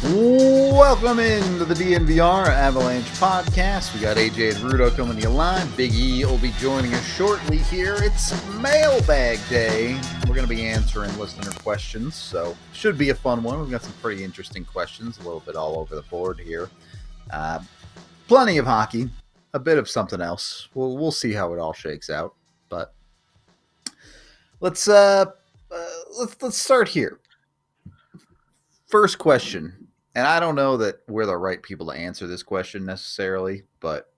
Welcome into the DNVR Avalanche Podcast. We got AJ and Rudo coming to you live. Big E will be joining us shortly here. It's Mailbag Day. We're going to be answering listener questions, so should be a fun one. We've got some pretty interesting questions, a little bit all over the board here. Plenty of hockey, a bit of something else. We'll see how it all shakes out, but let's start here. First question. And I don't know that we're the right people to answer this question necessarily, but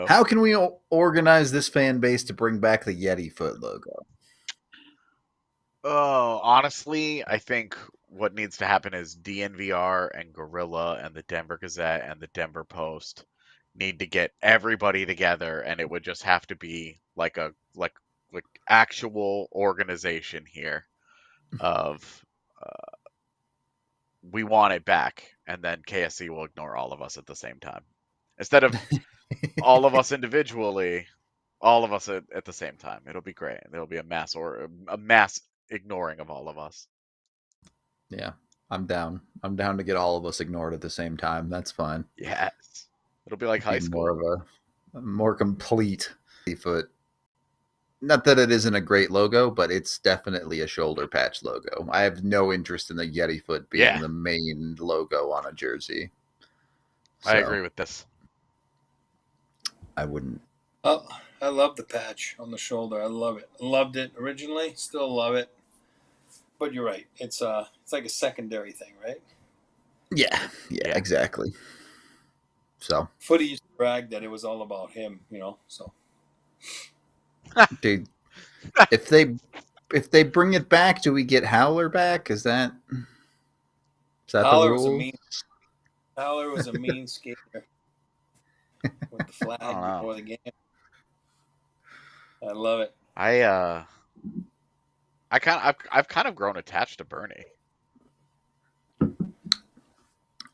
how can we organize this fan base to bring back the Yeti foot logo? Oh, honestly, I think what needs to happen is DNVR and Gorilla and the Denver Gazette and the Denver Post need to get everybody together, and it would just have to be like actual organization here of we want it back, and then KSC will ignore all of us at the same time. Instead of all of us individually, all of us at the same time. It'll be great. There'll be a mass ignoring of all of us. Yeah, I'm down. I'm down to get all of us ignored at the same time. That's fine. Yes. It'll be like high school. More of a more complete foot. Not that it isn't a great logo, but it's definitely a shoulder patch logo. I have no interest in the Yeti foot being the main logo on a jersey. So, I agree with this. I wouldn't. Oh, I love the patch on the shoulder. I love it. Loved it originally. Still love it. But you're right. It's like a secondary thing, right? Yeah, exactly. So Footy used to brag that it was all about him, so. Dude, if they bring it back, do we get Howler back? Is that Howler the rule? Howler was a mean skater with the flag before the game. I love it. I've kind of grown attached to Bernie.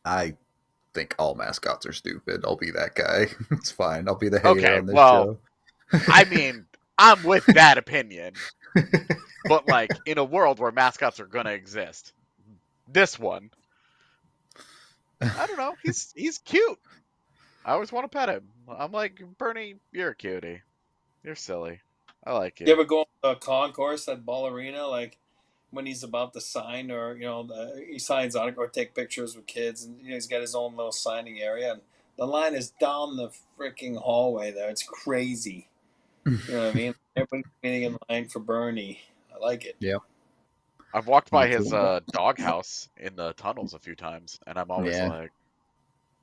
I think all mascots are stupid. I'll be that guy. It's fine. I'll be the hater on this show. I mean, I'm with that opinion. But like in a world where mascots are gonna exist, this one, I don't know. He's cute. I always want to pet him. I'm like, Bernie, you're a cutie. You're silly. I like it. You ever go on a concourse at Ball Arena, like when he's about to sign, or he signs autograph or take pictures with kids, and he's got his own little signing area, and the line is down the freaking hallway there. It's crazy. You know what I mean? Everybody's waiting in line for Bernie. I like it. Yeah. I've walked by his doghouse in the tunnels a few times, and I'm always like,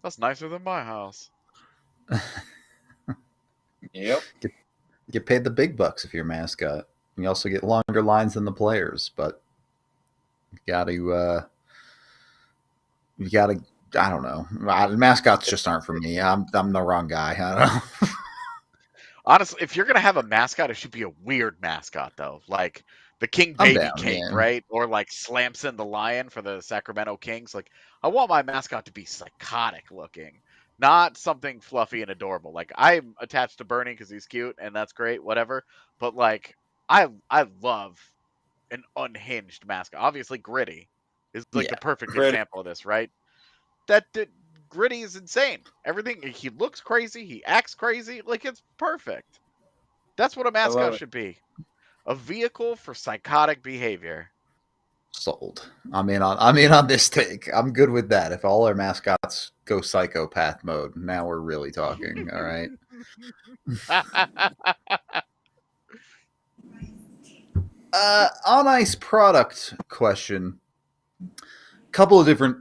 that's nicer than my house. Yep. Get paid the big bucks if you're a mascot. You also get longer lines than the players, but you gotta I don't know. Mascots just aren't for me. I'm the wrong guy. I don't know. Honestly, if you're gonna have a mascot, it should be a weird mascot though, like the King Baby King, right? Or like Slamson the Lion for the Sacramento Kings. Like, I want my mascot to be psychotic looking, not something fluffy and adorable. Like, I'm attached to Bernie because he's cute and that's great, whatever. But like, I love an unhinged mascot. Obviously, Gritty is like the perfect example of this, right? Gritty is insane. Everything, he looks crazy, he acts crazy, like it's perfect. That's what a mascot should be. A vehicle for psychotic behavior. Sold. I'm in on this take. I'm good with that. If all our mascots go psychopath mode, now we're really talking. All right. On ice product question. Couple of different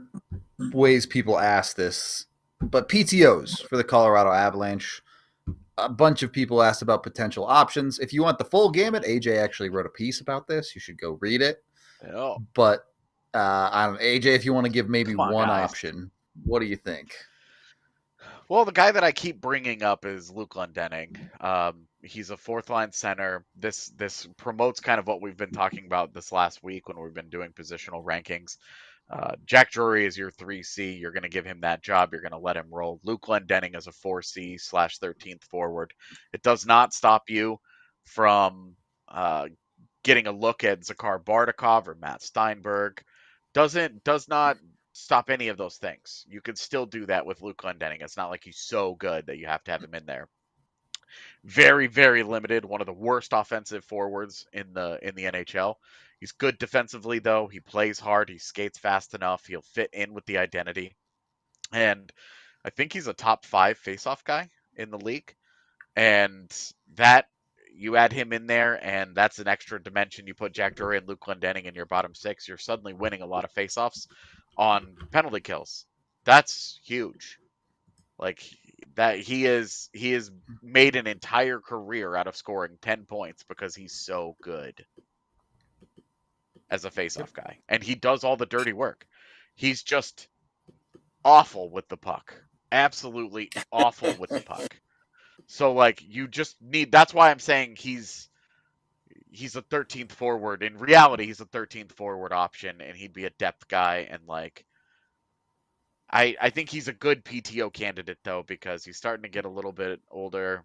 ways people ask this, but PTOs for the Colorado Avalanche. A bunch of people asked about potential options. If you want the full gamut, AJ actually wrote a piece about this. You should go read it. Oh. But I don't know, AJ, if you want to give maybe one option, what do you think? Well, the guy that I keep bringing up is Luke Glendening. He's a fourth line center. This promotes kind of what we've been talking about this last week when we've been doing positional rankings. Jack Drury is your 3C. You're going to give him that job. You're going to let him roll. Luke Glendening is a 4C/13th forward. It does not stop you from getting a look at Zakhar Bardakov or Matt Steinberg. Does not stop any of those things. You could still do that with Luke Glendening. It's not like he's so good that you have to have him in there. Very, very limited. One of the worst offensive forwards in the NHL. He's good defensively, though. He plays hard. He skates fast enough. He'll fit in with the identity. And I think he's a top 5 faceoff guy in the league. And that, you add him in there, and that's an extra dimension. You put Jack Drury and Luke Glendening in your bottom 6, you're suddenly winning a lot of faceoffs on penalty kills. That's huge. Like that, he is made an entire career out of scoring 10 points because he's so good as a faceoff guy, and he does all the dirty work. He's just awful with the puck, absolutely awful with the puck. So like, you just need. That's why I'm saying he's a 13th forward. In reality, he's a 13th forward option, and he'd be a depth guy. And like, I think he's a good PTO candidate though, because he's starting to get a little bit older.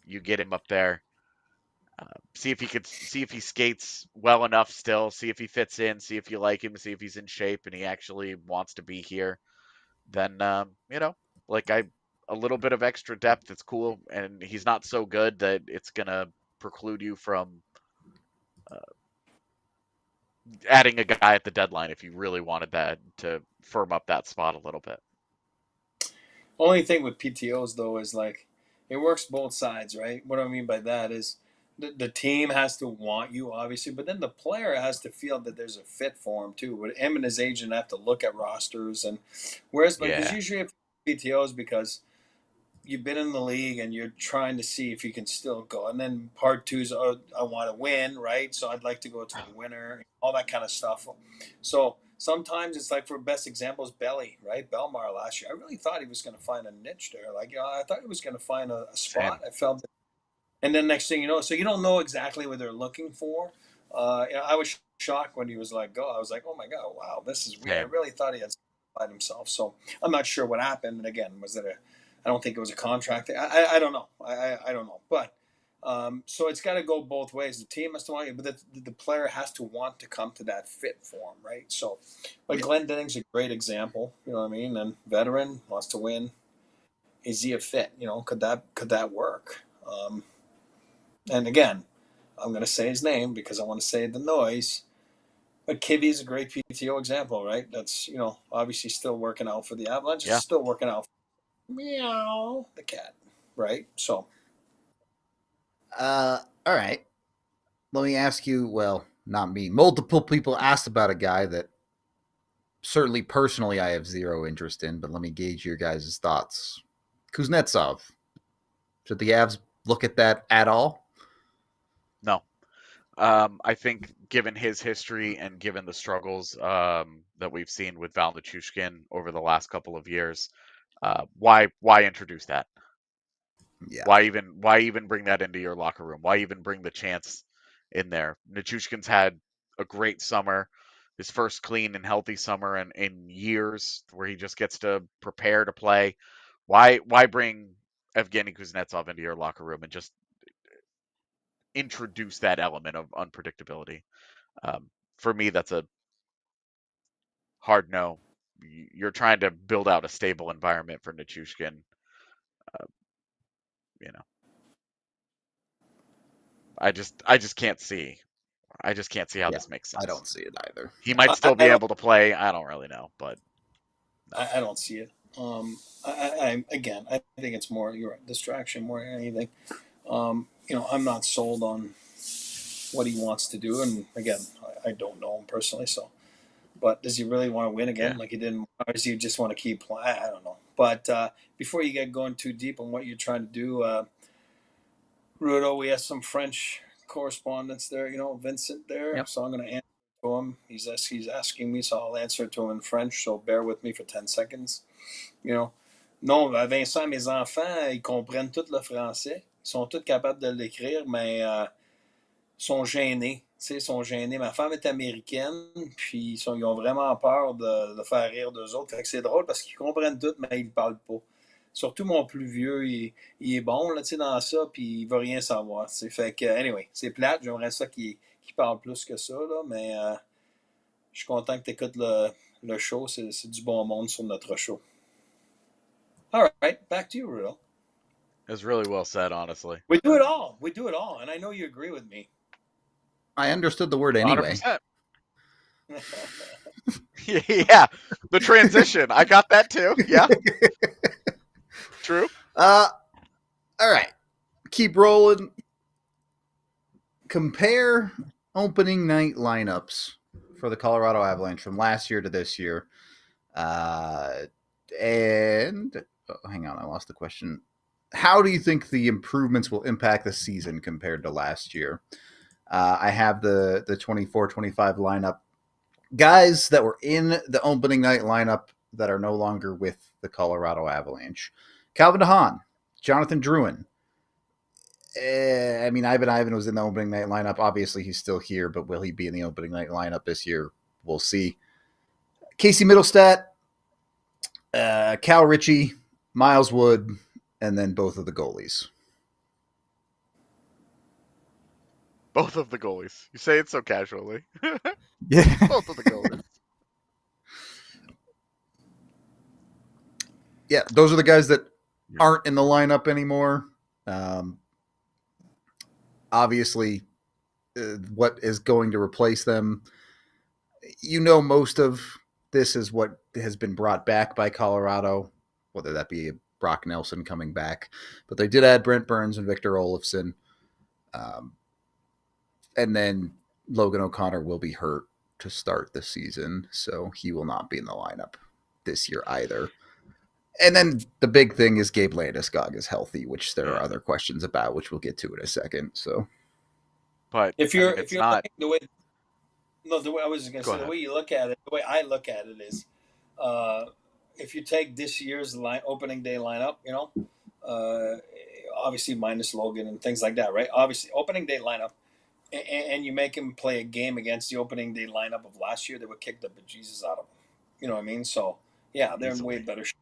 You get him up there, see if he skates well enough still, see if he fits in, see if you like him, see if he's in shape and he actually wants to be here. Then like a little bit of extra depth, it's cool, and he's not so good that it's gonna preclude you from adding a guy at the deadline if you really wanted that to firm up that spot a little bit. Only thing with PTOs though is like it works both sides, right? What I mean by that is the team has to want you, obviously, but then the player has to feel that there's a fit for him too. But him and his agent have to look at rosters, and whereas because usually PTOs because you've been in the league and you're trying to see if you can still go. And then part 2 is, I want to win, right? So I'd like to go to the winner, all that kind of stuff. So sometimes it's like, for best examples, Belly, right? Belmar last year. I really thought he was going to find a niche there. Like, I thought he was going to find a spot. I felt it. And then next thing you know, so you don't know exactly what they're looking for. I was shocked when he was like, go. I was like, oh my God, wow, this is weird. I really thought he had find himself. So I'm not sure what happened. And again, was it I don't think it was a contract. I don't know. I don't know. But so it's got to go both ways. The team has to want you, but the player has to want to come to that fit for him, right? So, like Glendening's a great example. You know what I mean? And veteran wants to win. Is he a fit? Could that work? And again, I'm going to say his name because I want to say the noise. But Kivy is a great PTO example, right? That's obviously still working out for the Avalanche. It's still working out. Meow, the cat, right? So, all right. Let me ask you. Well, not me. Multiple people asked about a guy that certainly personally I have zero interest in, but let me gauge your guys' thoughts. Kuznetsov. Should the Avs look at that at all? No. I think given his history and given the struggles that we've seen with Val Nichushkin over the last couple of years, why introduce that? Yeah. Why even bring that into your locker room? Why even bring the chance in there? Nichushkin's had a great summer, his first clean and healthy summer in years, where he just gets to prepare to play. Why bring Evgeny Kuznetsov into your locker room and just introduce that element of unpredictability? For me, that's a hard no. You're trying to build out a stable environment for Nichushkin. I just can't see. I just can't see how this makes sense. I don't see it either. He might still be able to play. I don't really know, but no. I don't see it. I think it's more distraction more than anything. I'm not sold on what he wants to do, and again, I don't know him personally. So, but does he really want to win again, like he didn't, or does he just want to keep playing? I don't know. But before you get going too deep on what you're trying to do, Rudo, we have some French correspondence there. Vincent there, so I'm going to answer to him. He's asking me, so I'll answer to him in French. So bear with me for 10 seconds. Non, Vincent, mes enfants, ils comprennent tout le français. Ils sont tous capables de l'écrire, mais sont gênés. Ils sont gênés. Ma femme est américaine, puis ils ont vraiment peur de faire rire d'eux autres. Fait que c'est drôle parce qu'ils comprennent tout, mais ils ne parlent pas. Surtout mon plus vieux, il est bon là, dans ça, puis il ne veut rien savoir. T'sais. Fait que, anyway, c'est plate. J'aimerais ça qu'il parle plus que ça, là, mais je suis content que tu écoutes le show, c'est du bon monde sur notre show. All right, back to you, Rudo. It was really well said, honestly. We do it all. We do it all, and I know you agree with me. I understood the word anyway. 100%. Yeah, the transition. I got that too. Yeah. True. All right. Keep rolling. Compare opening night lineups for the Colorado Avalanche from last year to this year. Hang on, I lost the question. How do you think the improvements will impact the season compared to last year? I have the 24-25 lineup. Guys that were in the opening night lineup that are no longer with the Colorado Avalanche. Calvin DeHaan, Jonathan Drouin. Ivan was in the opening night lineup. Obviously, he's still here, but will he be in the opening night lineup this year? We'll see. Casey Middlestat, Cal Ritchie, Miles Wood, and then both of the goalies. Both of the goalies. You say it so casually. Yeah. Both of the goalies. Yeah, those are the guys that aren't in the lineup anymore. Obviously, what is going to replace them? Most of this is what has been brought back by Colorado, whether that be Brock Nelson coming back. But they did add Brent Burns and Victor Olofsson. And then Logan O'Connor will be hurt to start the season, so he will not be in the lineup this year either. And then the big thing is Gabe Landeskog is healthy, which there are other questions about, which we'll get to in a second. So, but if you're not the way I was going to say, the way you look at it, the way I look at it is, if you take this year's opening day lineup, obviously minus Logan and things like that, right? Obviously, opening day lineup. And you make him play a game against the opening day lineup of last year, they would kick the bejesus out of him. You know what I mean? So, yeah, they're in way better shape.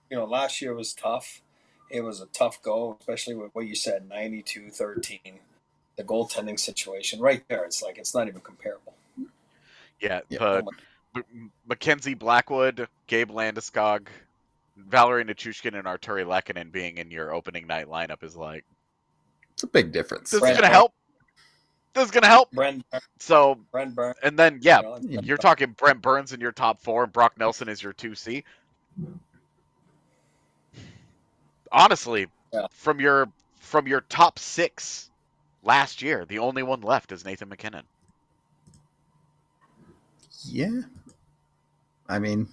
Last year was tough. It was a tough go, especially with what you said, 92-13. The goaltending situation right there, it's not even comparable. Yeah, but Mackenzie Blackwood, Gabe Landeskog, Valeri Nichushkin, and Arturi Lehkonen being in your opening night lineup is it's a big difference. This is going to help. This is going to help. Brent Burns. And then, you're talking Brent Burns in your top 4, and Brock Nelson is your 2C. Honestly, from your top 6 last year, the only one left is Nathan MacKinnon. Yeah. I mean,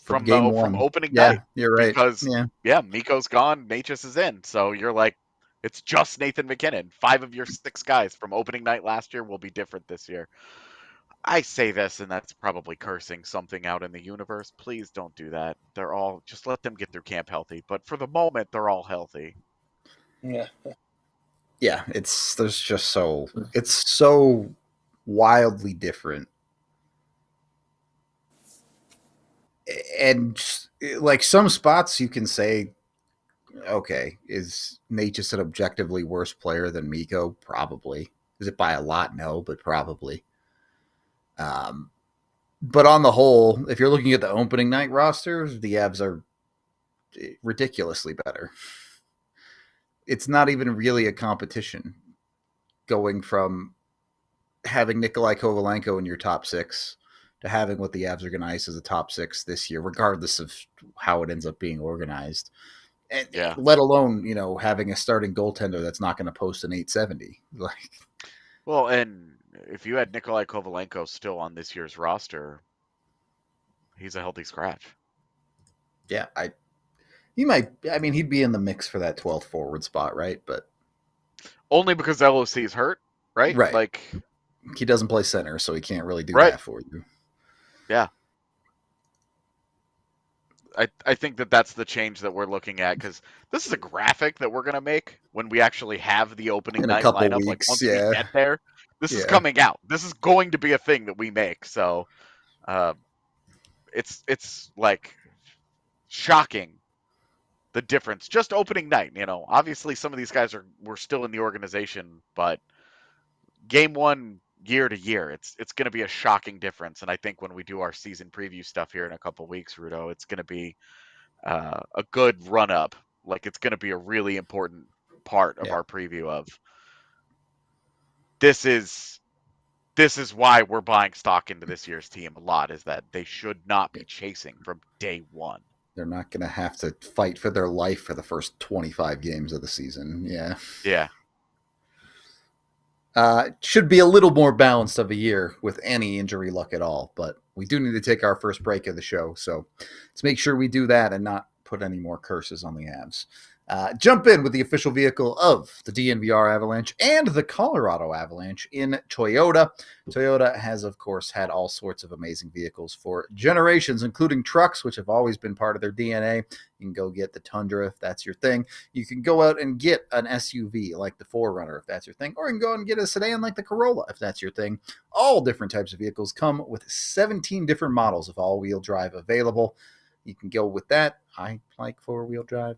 from opening night. You're right. Because, Mikko's gone, Necas is in. So you're like, it's just Nathan MacKinnon. 5 of your 6 guys from opening night last year will be different this year. I say this, and that's probably cursing something out in the universe. Please don't do that. Just let them get through camp healthy. But for the moment, they're all healthy. Yeah. Yeah, it's so wildly different. And some spots you can say, okay, is Necas an objectively worse player than Mikko? Probably. Is it by a lot? No, but probably. But on the whole, if you're looking at the opening night rosters, the Avs are ridiculously better. It's not even really a competition going from having Nikolai Kovalenko in your top 6 to having what the Avs organize as a top 6 this year, regardless of how it ends up being organized. And let alone, having a starting goaltender that's not going to post an 870. Well, and if you had Nikolai Kovalenko still on this year's roster, he's a healthy scratch. Yeah, he'd be in the mix for that 12th forward spot, right? But only because LOC is hurt, right? Right. He doesn't play center, so he can't really do that for you. Yeah. I think that's the change that we're looking at, because this is a graphic that we're going to make when we actually have the opening night lineup. Weeks, once we get there, this is coming out. This is going to be a thing that we make. So it's shocking, the difference. Just opening night, obviously some of these guys were still in the organization, but game 1 year to year. It's going to be a shocking difference. And I think when we do our season preview stuff here in a couple of weeks, Rudo, it's going to be a good run up. Like, it's going to be a really important part of our preview of this is why we're buying stock into this year's team a lot, is that they should not be chasing from day one. They're not going to have to fight for their life for the first 25 games of the season. Yeah. Yeah. Should be a little more balanced of a year with any injury luck at all, but we do need to take our first break of the show. So let's make sure we do that and not put any more curses on the Avs. Jump in with the official vehicle of the DNVR Avalanche and the Colorado Avalanche in Toyota. Toyota has, of course, had all sorts of amazing vehicles for generations, including trucks, which have always been part of their DNA. You can go get the Tundra if that's your thing. You can go out and get an SUV like the 4Runner if that's your thing, or you can go out and get a sedan like the Corolla if that's your thing. All different types of vehicles come with 17 different models of all-wheel drive available. You can go with that. I like four-wheel drive,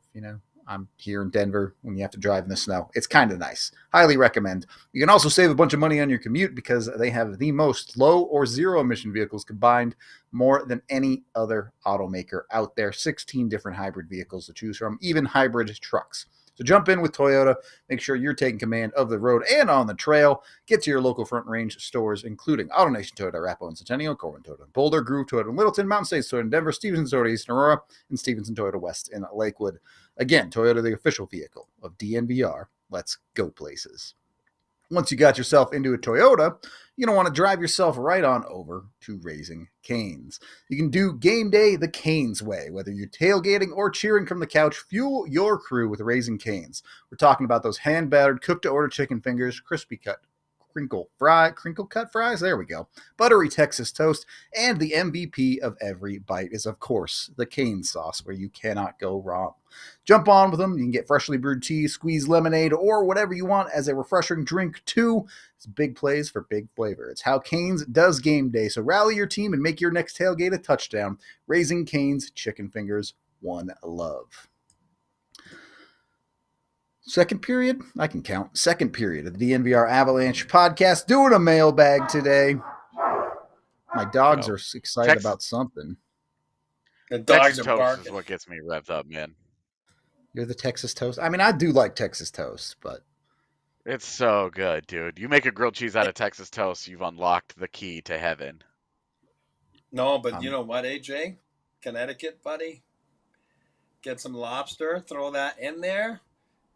I'm here in Denver when you have to drive in the snow. It's kind of nice. Highly recommend. You can also save a bunch of money on your commute because they have the most low or zero emission vehicles combined, more than any other automaker out there. 16 different hybrid vehicles to choose from, even hybrid trucks. So jump in with Toyota. Make sure you're taking command of the road and on the trail. Get to your local Front Range stores, including AutoNation Toyota, Arapahoe and Centennial, Corwin Toyota, Boulder, Groove Toyota in Littleton, Mountain States Toyota in Denver, Stevenson Toyota East in Aurora, and Stevenson Toyota West in Lakewood. Again, Toyota, the official vehicle of DNVR. Let's go places. Once you got yourself into a Toyota, you're going to want to drive yourself right on over to Raising Cane's. You can do game day the Cane's way. Whether you're tailgating or cheering from the couch, fuel your crew with Raising Cane's. We're talking about those hand-battered, cooked-to-order chicken fingers, crispy cut, crinkle cut fries, there we go, buttery Texas toast, and the MVP of every bite is, of course, the Cane sauce, where you cannot go wrong. Jump on with them. You can get freshly brewed tea, squeezed lemonade, or whatever you want as a refreshing drink, too. It's big plays for big flavor. It's how Cane's does game day, so rally your team and make your next tailgate a touchdown. Raising Cane's chicken fingers, one love. Second period? I can count. Second period of the DNVR Avalanche podcast. Doing a mailbag today. My dogs are excited about something. The dogs Texas are toast barking. is what gets me revved up, man. You're the Texas toast? I mean, I do like Texas toast, but... It's so good, dude. You make a grilled cheese out of Texas toast, you've unlocked the key to heaven. No, but you know what, AJ? Connecticut, buddy? Get some lobster, throw that in there.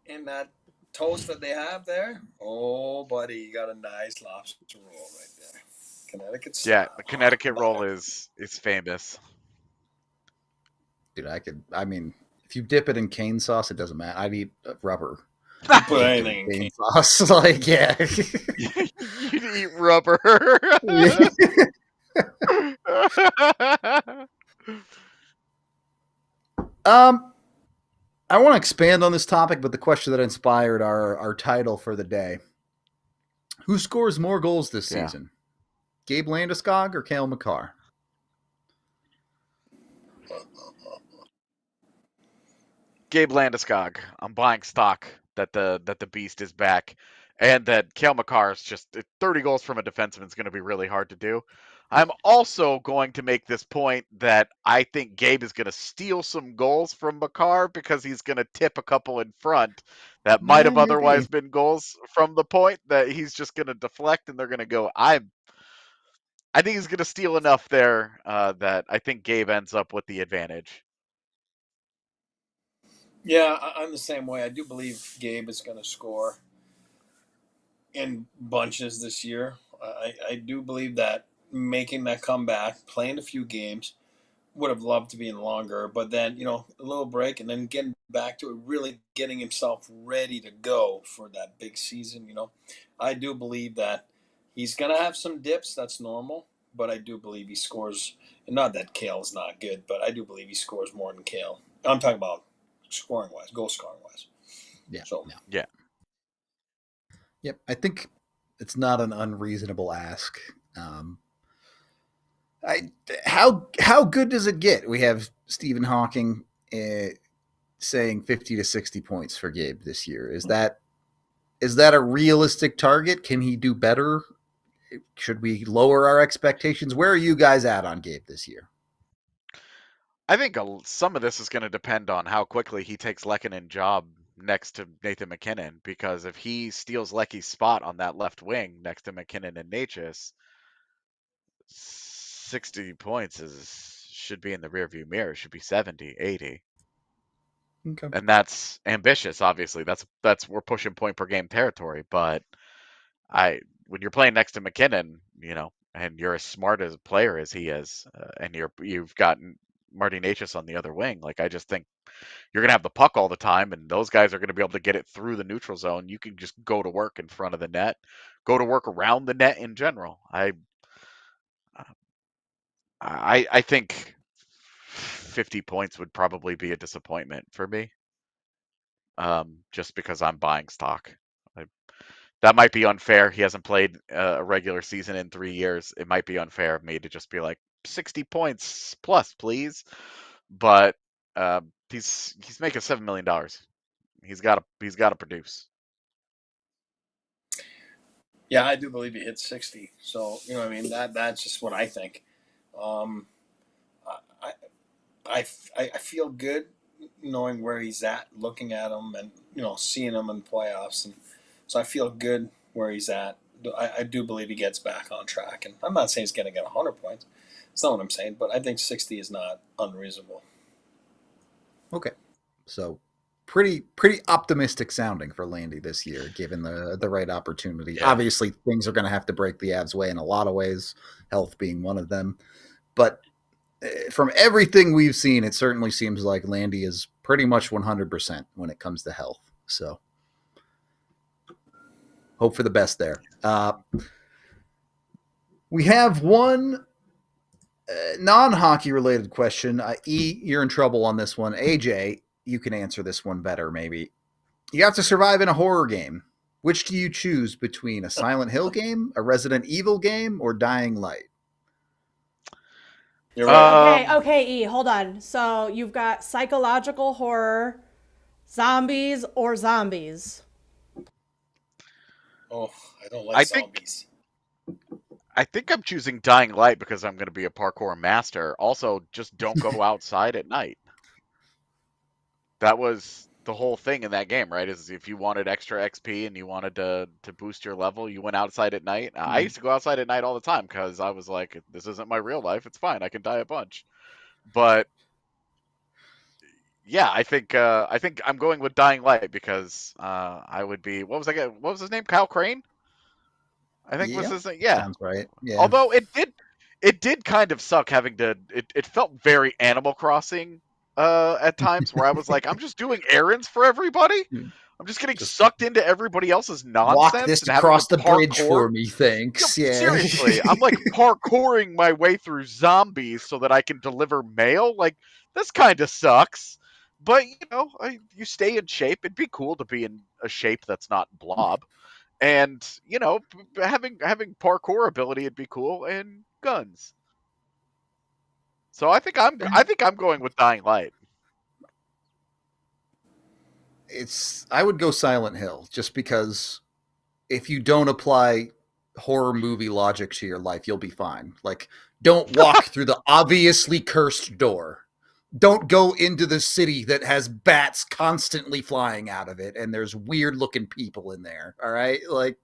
In that toast that they have there, oh, buddy, you got a nice lobster roll right there. Connecticut style. Yeah, the Connecticut roll is famous. Dude, if you dip it in cane sauce, it doesn't matter. I'd eat rubber. You put anything in cane sauce. Like, yeah. You'd eat rubber. I want to expand on this topic, but the question that inspired our title for the day. Who scores more goals this season? Gabe Landeskog or Cale Makar? Gabe Landeskog. I'm buying stock that the beast is back, and that Cale Makar is just 30 goals from a defenseman is going to be really hard to do. I'm also going to make this point that I think Gabe is going to steal some goals from Makar because he's going to tip a couple in front that might have otherwise been goals from the point that he's just going to deflect and they're going to go. I think he's going to steal enough there that I think Gabe ends up with the advantage. Yeah, I'm the same way. I do believe Gabe is going to score in bunches this year. I do believe that making that comeback, playing a few games, would have loved to be in longer, but then, a little break and then getting back to it, really getting himself ready to go for that big season. I do believe that he's going to have some dips. That's normal, but I do believe he scores, and not that Cale's not good, but I do believe he scores more than Cale. I'm talking about scoring-wise, goal-scoring-wise. Yeah. So, yeah. Yep. I think it's not an unreasonable ask. How good does it get? We have Stephen Hawking saying 50 to 60 points for Gabe this year. Is that a realistic target? Can he do better? should we lower our expectations? Where are you guys at on Gabe this year? I think some of this is going to depend on how quickly he takes Lekkonen's job next to Nathan MacKinnon, because if he steals Lecky's spot on that left wing next to MacKinnon and Necas, 60 points should be in the rearview mirror. It should be 70, 80. Okay. And that's ambitious, obviously. That's we're pushing point per game territory, but when you're playing next to MacKinnon, and you're as smart as a player as he is, and you've got Marty Necas on the other wing, I just think you're gonna have the puck all the time, and those guys are gonna be able to get it through the neutral zone. You can just go to work in front of the net, go to work around the net in general. I think 50 points would probably be a disappointment for me, just because I'm buying stock. That might be unfair. He hasn't played a regular season in 3 years. It might be unfair of me to just be like 60 points plus, please. But he's making $7 million. He's got to produce. Yeah, I do believe he hit 60. So that's just what I think. I feel good knowing where he's at, looking at him, and seeing him in playoffs, and so I feel good where he's at. I do believe he gets back on track, and I'm not saying he's going to get 100 points. That's not what I'm saying, but I think 60 is not unreasonable. Okay, so pretty optimistic sounding for Landy this year, given the right opportunity. Yeah. Obviously, things are going to have to break the Avs' way in a lot of ways, health being one of them. But from everything we've seen, it certainly seems like Landy is pretty much 100% when it comes to health. So hope for the best there. We have one non-hockey related question. You're in trouble on this one. AJ, you can answer this one better, maybe. You have to survive in a horror game. Which do you choose between a Silent Hill game, a Resident Evil game, or Dying Light? You're right. Okay, E, hold on. So you've got psychological horror, zombies, or zombies. Oh, I don't like zombies. I think I'm choosing Dying Light because I'm going to be a parkour master. Also, just don't go outside at night. That was the whole thing in that game, right? Is if you wanted extra XP and you wanted to boost your level, you went outside at night. I used to go outside at night all the time because I was like, this isn't my real life. It's fine. I can die a bunch. But yeah, I think I'm going with Dying Light because I would be. What was his name? Kyle Crane? I think was his name. Yeah, sounds right. Yeah. Although it did kind of suck having to. It felt very Animal Crossing at times where I was like, I'm just doing errands for everybody. I'm just getting sucked into everybody else's nonsense. Walk this and across the bridge for me, thanks. Yeah. Seriously, I'm like parkouring my way through zombies so that I can deliver mail. Like, this kind of sucks. But you stay in shape. It'd be cool to be in a shape that's not blob. And having parkour ability would be cool, and guns. So I think I'm going with Dying Light. I would go Silent Hill just because if you don't apply horror movie logic to your life, you'll be fine. Like, don't walk through the obviously cursed door. Don't go into the city that has bats constantly flying out of it and there's weird looking people in there. All right. Like,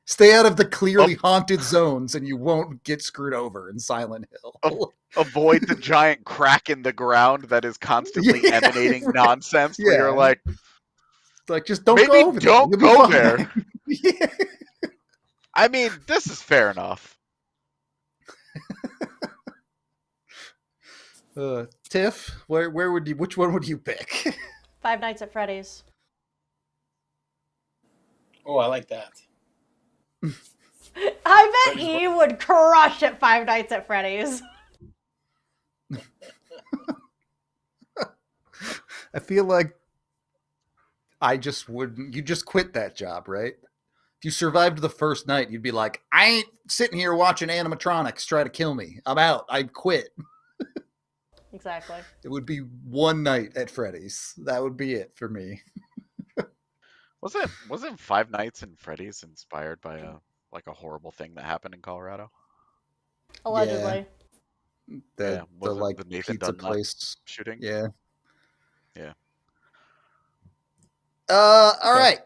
stay out of the clearly haunted zones and you won't get screwed over in Silent Hill. Avoid the giant crack in the ground that is constantly emanating nonsense where you're like, just don't go over don't there. Go there. Yeah. I mean, this is fair enough. Tiff, which one would you pick? Five Nights at Freddy's. Oh, I like that. I bet E would crush at Five Nights at Freddy's. I feel like I just wouldn't. You just quit that job, right? If you survived the first night, you'd be like, I ain't sitting here watching animatronics try to kill me. I'm out. I'd quit. Exactly. It would be one night at Freddy's. That would be it for me. Wasn't Five Nights in Freddy's inspired by like a horrible thing that happened in Colorado? Allegedly. The the Nathan pizza Dunlap place shooting. Yeah. Okay. Right.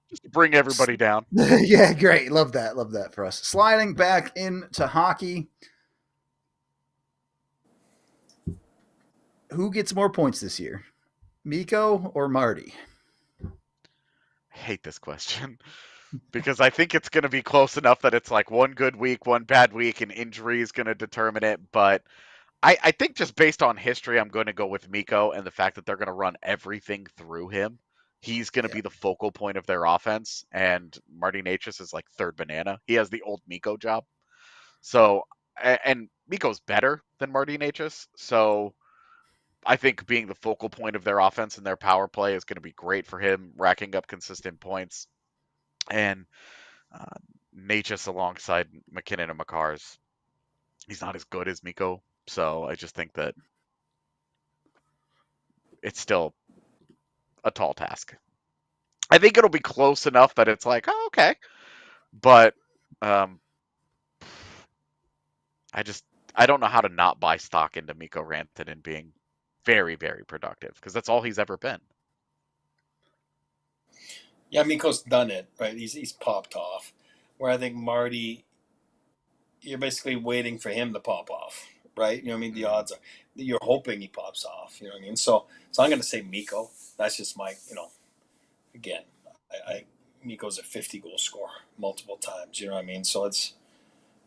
Just to bring everybody down. Yeah, great. Love that for us. Sliding back into hockey. Who gets more points this year? Mikko or Marty? I hate this question because I think it's going to be close enough that it's like one good week, one bad week, and injury is going to determine it. But I think just based on history, I'm going to go with Mikko and the fact that they're going to run everything through him. He's going to be the focal point of their offense, and Marty Necas is like third banana. He has the old Mikko job. So, and Mikko's better than Marty Necas. So I think being the focal point of their offense and their power play is going to be great for him, racking up consistent points. And Necas alongside McKinnon and Makar's, he's not as good as Mikko. So I just think that it's still a tall task. I think it'll be close enough that it's like, oh, okay. But I don't know how to not buy stock into Mikko Rantanen being very, very productive because that's all he's ever been. Yeah, Mikko's done it, right? He's popped off. Where I think Marty, you're basically waiting for him to pop off, right? You know what I mean? The odds are you're hoping he pops off. You know what I mean? So I'm going to say Mikko. That's just my, again, Mikko's a 50 goal scorer multiple times. You know what I mean? So it's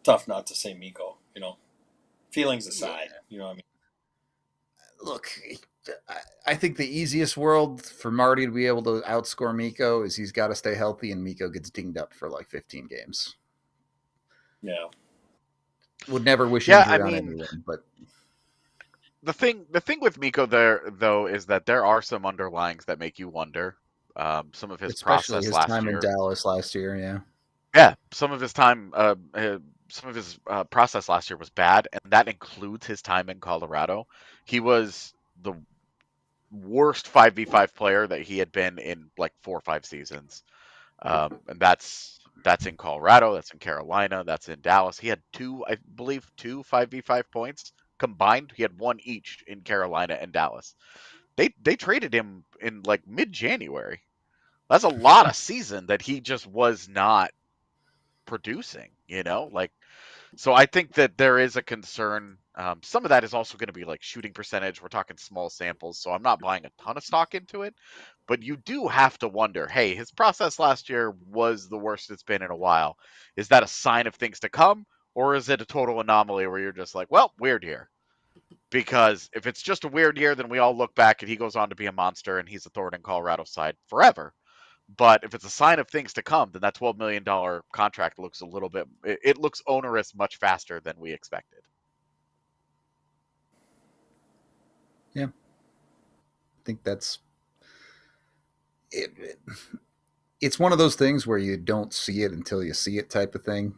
tough not to say Mikko. Feelings aside. You know what I mean? Look, I think the easiest world for Marty to be able to outscore Mikko is he's got to stay healthy, and Mikko gets dinged up for like 15 games. Yeah. Would never wish injury on anyone, but the thing with Mikko there though is that there are some underlyings that make you wonder. Some of his especially process his last time year. in Dallas last year, Some of his time, some of his process last year was bad, and that includes his time in Colorado. He was the worst 5v5 player that he had been in like 4 or 5 seasons, and that's in Colorado, that's in Carolina, that's in Dallas. He had two 5v5 points combined. He had one each in Carolina and Dallas. They traded him in like mid-January. That's a lot of season that he just was not producing, so I think that there is a concern. Some of that is also going to be like shooting percentage. We're talking small samples, so I'm not buying a ton of stock into it, but you do have to wonder, hey, his process last year was the worst it's been in a while. Is that a sign of things to come, or is it a total anomaly where you're just like, well, weird year? Because if it's just a weird year, then we all look back and he goes on to be a monster and he's a thorn in Colorado's side forever. But if it's a sign of things to come, then that $12 million contract looks a little bit, it looks onerous much faster than we expected. Yeah. I think that's it. It's one of those things where you don't see it until you see it type of thing.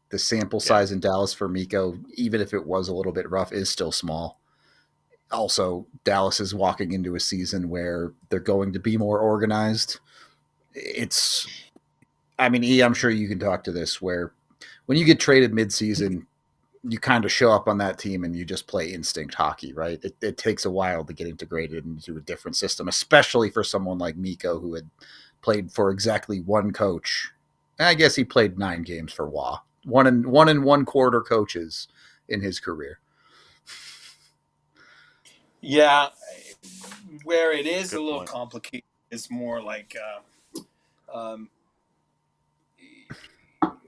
The sample size in Dallas for Mikko, even if it was a little bit rough, is still small. Also, Dallas is walking into a season where they're going to be more organized. I'm sure you can talk to this, where when you get traded mid-season, you kind of show up on that team and you just play instinct hockey, right? It takes a while to get integrated into a different system, especially for someone like Mikko, who had played for exactly one coach. I guess he played 9 games for WA. 1 and 1/4 coaches in his career. Yeah, where it is a little complicated is more like,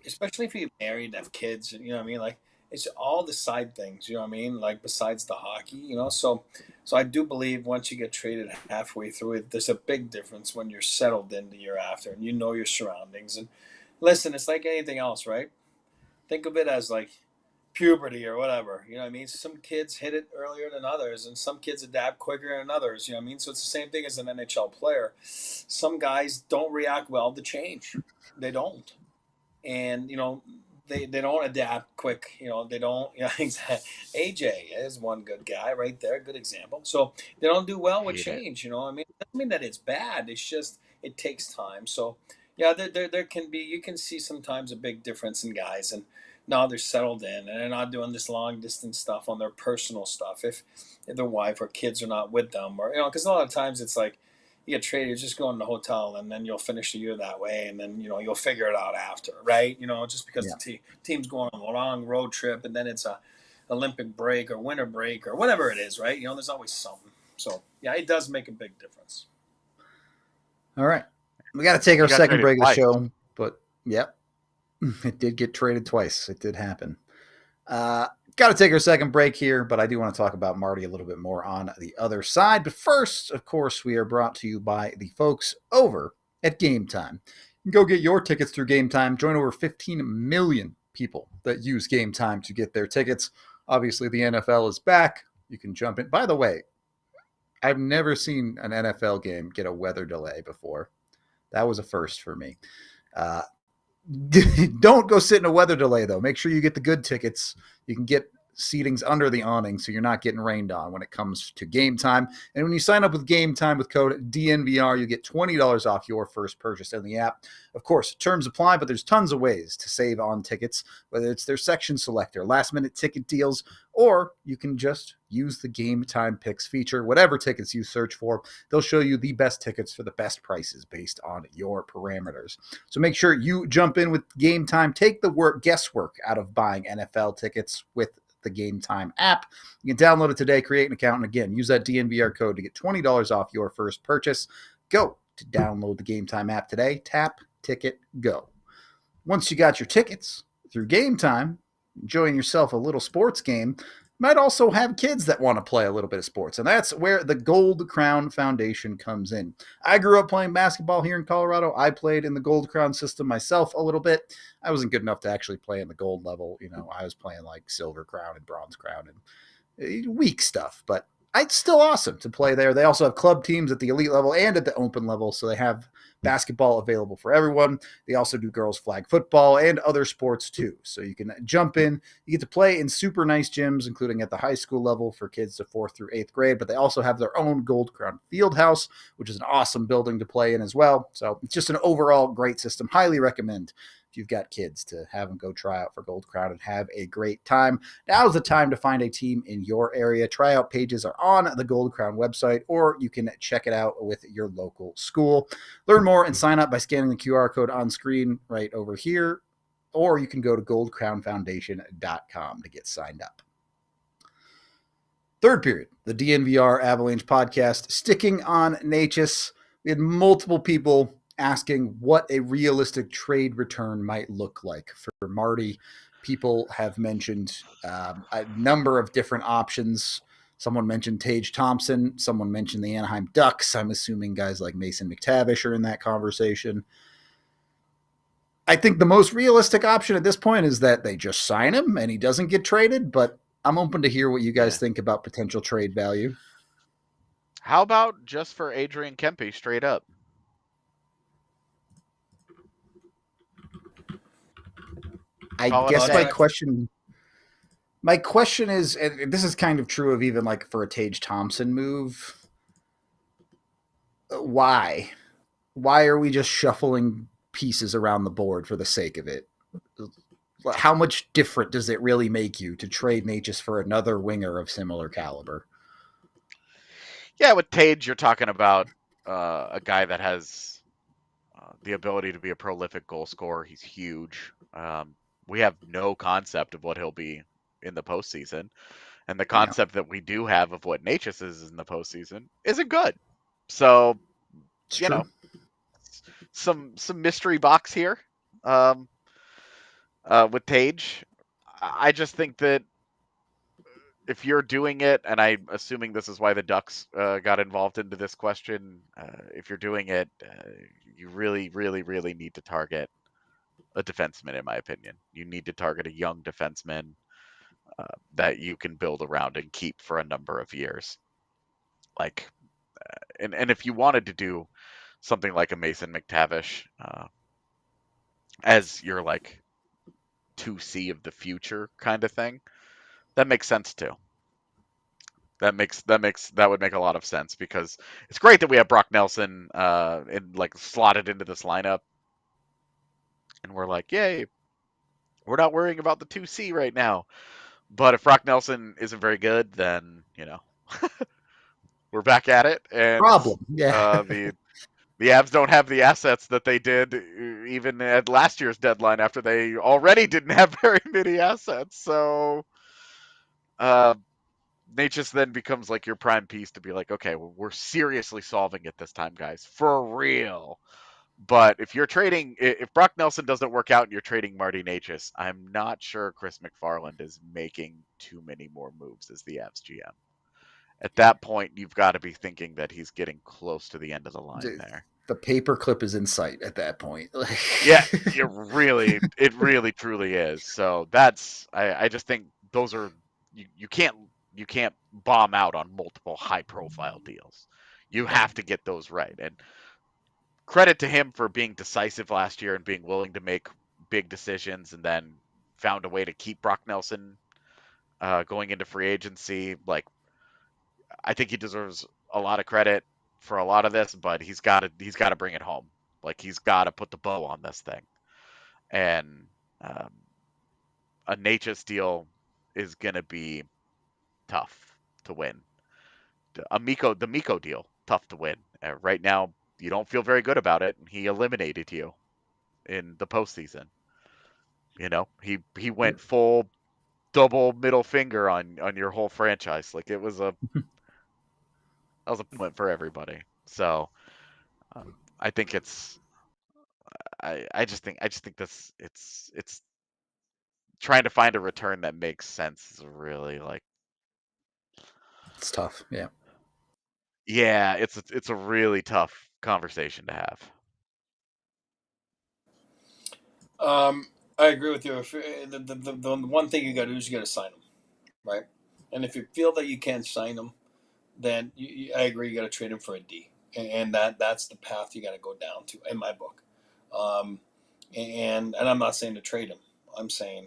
especially if you're married and have kids, you know what I mean? Like, it's all the side things, you know what I mean? Like, besides the hockey, So I do believe once you get traded halfway through it, there's a big difference when you're settled in the year after and you know your surroundings. And listen, it's like anything else, right? Think of it as like puberty or whatever, you know what I mean? Some kids hit it earlier than others, and some kids adapt quicker than others, you know what I mean? So it's the same thing as an NHL player. Some guys don't react well to change. They don't. And, they don't adapt quick. They don't, AJ is one good guy right there, good example. So they don't do well with change, I mean? It doesn't mean that it's bad. It's just, it takes time. So, Yeah, there can be, you can see sometimes a big difference in guys, and now they're settled in and they're not doing this long distance stuff on their personal stuff. If their wife or kids are not with them, or, because a lot of times it's like you get traded, you just go in the hotel and then you'll finish the year that way. And then, you'll figure it out after, right? Just because the team's going on a long road trip and then it's a Olympic break or winter break or whatever it is, right? There's always something. So, yeah, it does make a big difference. All right. We got to take our second break of the show, but it did get traded twice. It did happen. Got to take our second break here, but I do want to talk about Marty a little bit more on the other side. But first, of course, we are brought to you by the folks over at Game Time. You can go get your tickets through Game Time. Join over 15 million people that use Game Time to get their tickets. Obviously, the NFL is back. You can jump in. By the way, I've never seen an NFL game get a weather delay before. That was a first for me. Don't go sit in a weather delay, though. Make sure you get the good tickets. You can get seatings under the awning so you're not getting rained on when it comes to Game Time. And when you sign up with Game Time with code DNVR, you get $20 off your first purchase in the app. Of course, terms apply, but there's tons of ways to save on tickets, whether it's their section selector, last-minute ticket deals, or you can just use the Game Time Picks feature. Whatever tickets you search for, they'll show you the best tickets for the best prices based on your parameters. So make sure you jump in with Game Time. Take the guesswork out of buying NFL tickets with the Game Time app. You can download it today, create an account, and again, use that DNVR code to get $20 off your first purchase. Go to download the Game Time app today. Tap, ticket, go. Once you got your tickets through Game Time, enjoying yourself a little sports game, might also have kids that want to play a little bit of sports, and that's where the Gold Crown Foundation comes in. I grew up playing basketball here in Colorado. I played in the Gold Crown system myself a little bit. I wasn't good enough to actually play in the gold level. I was playing like Silver Crown and Bronze Crown and weak stuff, but it's still awesome to play there. They also have club teams at the elite level and at the open level, so they have basketball available for everyone. They also do girls flag football and other sports too. So you can jump in. You get to play in super nice gyms, including at the high school level for kids to 4th through 8th grade, but they also have their own Gold Crown Field House, which is an awesome building to play in as well. So it's just an overall great system. Highly recommend if you've got kids to have them go try out for Gold Crown and have a great time. Now's the time to find a team in your area. Tryout pages are on the Gold Crown website, or you can check it out with your local school. Learn more and sign up by scanning the QR code on screen right over here, or you can go to goldcrownfoundation.com to get signed up. Third period, the DNVR Avalanche Podcast, sticking on Necas. We had multiple people asking what a realistic trade return might look like for Marty. People have mentioned a number of different options. Someone mentioned Tage Thompson. Someone mentioned the Anaheim Ducks. I'm assuming guys like Mason McTavish are in that conversation. I think the most realistic option at this point is that they just sign him and he doesn't get traded, but I'm open to hear what you guys think about potential trade value. How about just for Adrian Kempe straight up? I guess my question is, and this is kind of true of even like for a Tage Thompson move. Why are we just shuffling pieces around the board for the sake of it? How much different does it really make you to trade Necas for another winger of similar caliber? Yeah, with Tage, you're talking about a guy that has the ability to be a prolific goal scorer. He's huge. We have no concept of what he'll be in the postseason. And the concept that we do have of what Necas is in the postseason isn't good. So, some mystery box here with Tage. I just think that if you're doing it, and I'm assuming this is why the Ducks got involved into this question, if you're doing it, you really, really, really need to target a defenseman, in my opinion. You need to target a young defenseman that you can build around and keep for a number of years. And if you wanted to do something like a Mason McTavish as your 2C of the future kind of thing, that makes sense too. That would make a lot of sense, because it's great that we have Brock Nelson slotted into this lineup. and we're like, yay, we're not worrying about the 2C right now. But if Brock Nelson isn't very good, then, we're back at it. And Problem. Yeah. the Avs don't have the assets that they did even at last year's deadline after they already didn't have very many assets. So Necas then becomes like your prime piece to be like, okay, well, we're seriously solving it this time, guys, for real. But if Brock Nelson doesn't work out and you're trading Marty Necas, I'm not sure Chris McFarland is making too many more moves as the Avs GM. At that point, you've got to be thinking that he's getting close to the end of the line there. The paperclip is in sight at that point. Yeah, it really truly is. So I just think those are you can't bomb out on multiple high profile deals. You have to get those right. And credit to him for being decisive last year and being willing to make big decisions, and then found a way to keep Brock Nelson going into free agency. Like, I think he deserves a lot of credit for a lot of this, but he's got to bring it home. Like, he's got to put the bow on this thing. And a Necas deal is going to be tough to win. The Mikko deal, tough to win. Right now, you don't feel very good about it. He eliminated you in the postseason. He went full double middle finger on your whole franchise. Like, it was that was a moment for everybody. So I think I just think this it's trying to find a return that makes sense is really like, it's tough. Yeah. Yeah, it's a really tough conversation to have. I agree with you. The one thing you got to do is you got to sign them, right? And if you feel that you can't sign them, then I agree, you got to trade him for a D, and that's the path you got to go down to in my book. And I'm not saying to trade him. I'm saying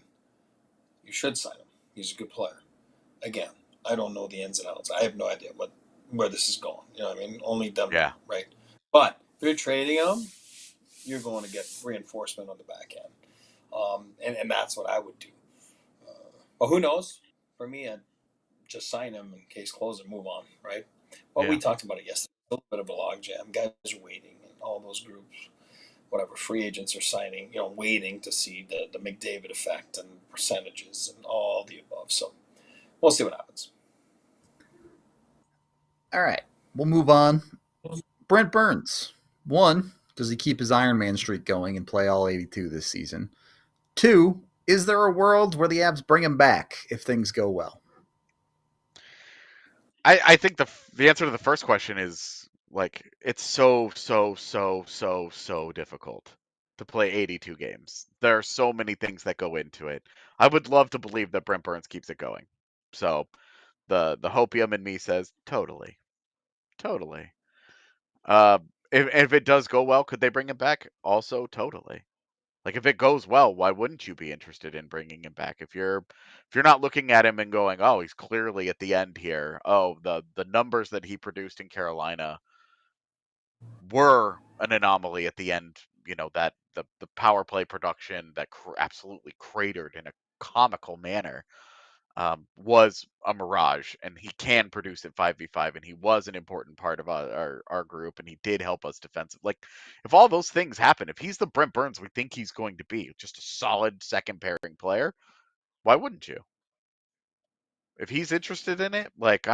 you should sign him. He's a good player. Again, I don't know the ins and outs. I have no idea where this is going. You know what I mean? Only them, Yeah. Right? But if you're trading him, you're going to get reinforcement on the back end. And that's what I would do. But who knows? For me, I'd just sign him and case close and move on, right? But we talked about it yesterday. A little bit of a logjam. Guys are waiting in all those groups. Whatever, free agents are signing, waiting to see the McDavid effect and percentages and all the above. So we'll see what happens. All right, we'll move on. Brent Burns. 1, does he keep his Iron Man streak going and play all 82 this season? 2, is there a world where the Avs bring him back if things go well? I think the answer to the first question is, like, it's so difficult to play 82 games. There are so many things that go into it. I would love to believe that Brent Burns keeps it going. So the hopium in me says totally. If it does go well, could they bring him back? Also, totally. Like, if it goes well, why wouldn't you be interested in bringing him back? If you're not looking at him and going, oh, he's clearly at the end here. Oh, the numbers that he produced in Carolina were an anomaly at the end. That the power play production that absolutely cratered in a comical manner was a mirage, and he can produce at 5v5, and he was an important part of our group, and he did help us defensively. Like, if all those things happen, if he's the Brent Burns we think he's going to be, just a solid second pairing player, why wouldn't you? If he's interested in it, like,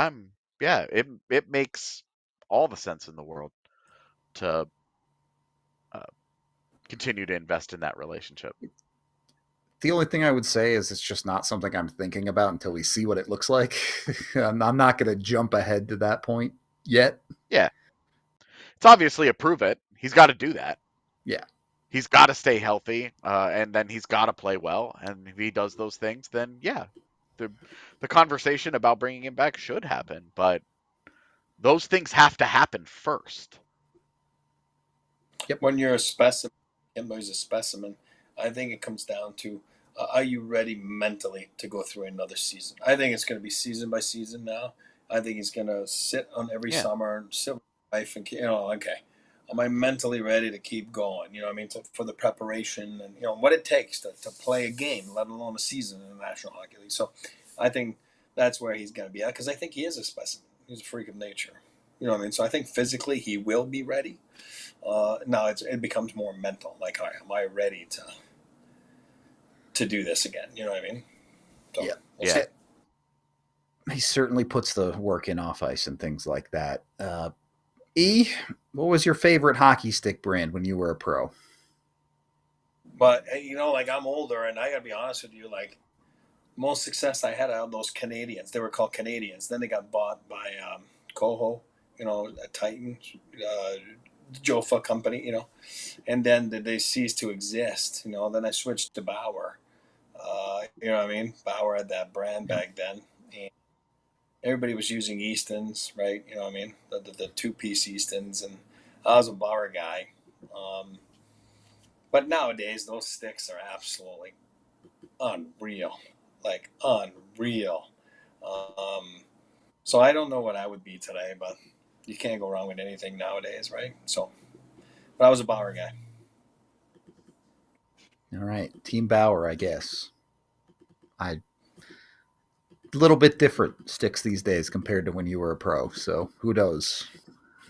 it makes all the sense in the world to continue to invest in that relationship. The only thing I would say is it's just not something I'm thinking about until we see what it looks like. I'm not going to jump ahead to that point yet. Yeah. It's obviously a prove it. He's got to do that. Yeah. He's got to stay healthy, and then he's got to play well. And if he does those things, then yeah, the conversation about bringing him back should happen. But those things have to happen first. Yep. When you're a specimen, everybody's a specimen. I think it comes down to, are you ready mentally to go through another season? I think it's going to be season by season now. I think he's going to sit on every summer and sit with his wife and, okay, am I mentally ready to keep going? You know what I mean? For the preparation and, what it takes to play a game, let alone a season in the National Hockey League. So I think that's where he's going to be at, because I think he is a specimen. He's a freak of nature. You know what I mean? So I think physically he will be ready. Now it becomes more mental. Like, all right, am I ready to do this again? You know what I mean? So, we'll see. He certainly puts the work in off ice and things like that. E, what was your favorite hockey stick brand when you were a pro? But, like, I'm older, and I got to be honest with you, like, most success I had out of those Canadians. They were called Canadians. Then they got bought by Coho, a Titan, Jofa company, and then they ceased to exist. Then I switched to Bauer. You know what I mean? Bauer had that brand back then. And everybody was using Eastons, right? You know what I mean? The two-piece Eastons, and I was a Bauer guy. But nowadays, those sticks are absolutely unreal. Like, unreal. So I don't know what I would be today, but you can't go wrong with anything nowadays, right? So, but I was a Bauer guy. All right. Team Bauer, I guess. A little bit different sticks these days compared to when you were a pro, so who knows?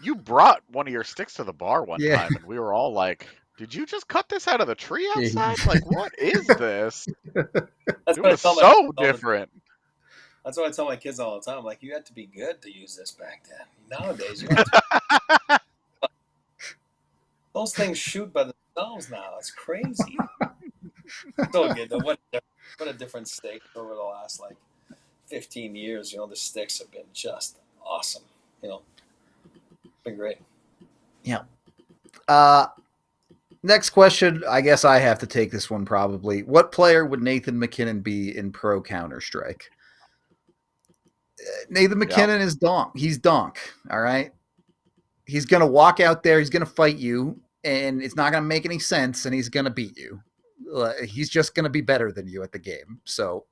You brought one of your sticks to the bar one time, and we were all like, did you just cut this out of the tree outside? Like, what is this? It was so different. That's what I tell my kids all the time. Like, you had to be good to use this back then. Nowadays, you have to... Those things shoot by themselves now. It's crazy. So good, though. What a different stick over the last, 15 years. The sticks have been just awesome. Been great. Yeah. Next question. I guess I have to take this one probably. What player would Nathan MacKinnon be in pro Counter-Strike? Nathan MacKinnon is donk. He's donk. All right. He's going to walk out there. He's going to fight you, and it's not going to make any sense, and he's going to beat you. He's just going to be better than you at the game. So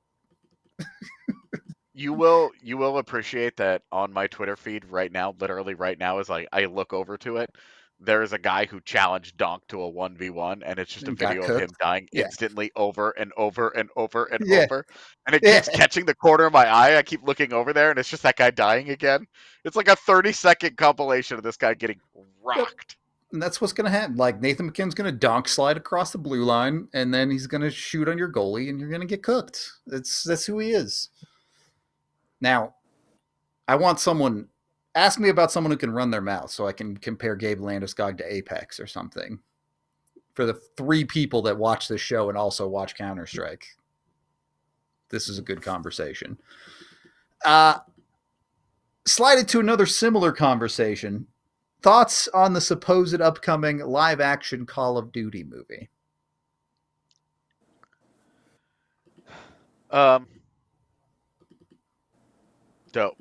you will appreciate that on my Twitter feed right now, literally right now, is I look over to it. There is a guy who challenged Donk to a 1v1, and it's just a video of him dying instantly over and over and over and over. And it keeps catching the corner of my eye. I keep looking over there, and it's just that guy dying again. It's like a 30-second compilation of this guy getting rocked. And that's what's going to happen. Like, Nathan MacKinnon's going to donk slide across the blue line, and then he's going to shoot on your goalie, and you're going to get cooked. That's who he is. Now, I want someone... Ask me about someone who can run their mouth so I can compare Gabe Landeskog to Apex or something. For the 3 people that watch this show and also watch Counter-Strike, this is a good conversation. Slide into another similar conversation. Thoughts on the supposed upcoming live-action Call of Duty movie? Dope.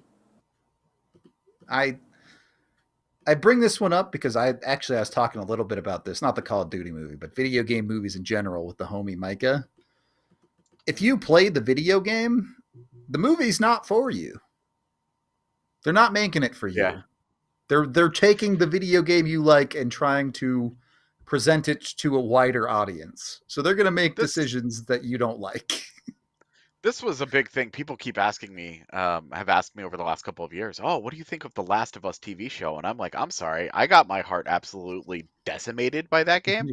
I bring this one up because I was talking a little bit about this, not the Call of Duty movie, but video game movies in general with the homie Micah. If you played the video game, the movie's not for you. They're not making it for you. Yeah. They're taking the video game you like and trying to present it to a wider audience. So they're going to make decisions that you don't like. This was a big thing. People keep asking me, have asked me over the last couple of years, oh, what do you think of the Last of Us TV show? And I'm like, I'm sorry. I got my heart absolutely decimated by that game.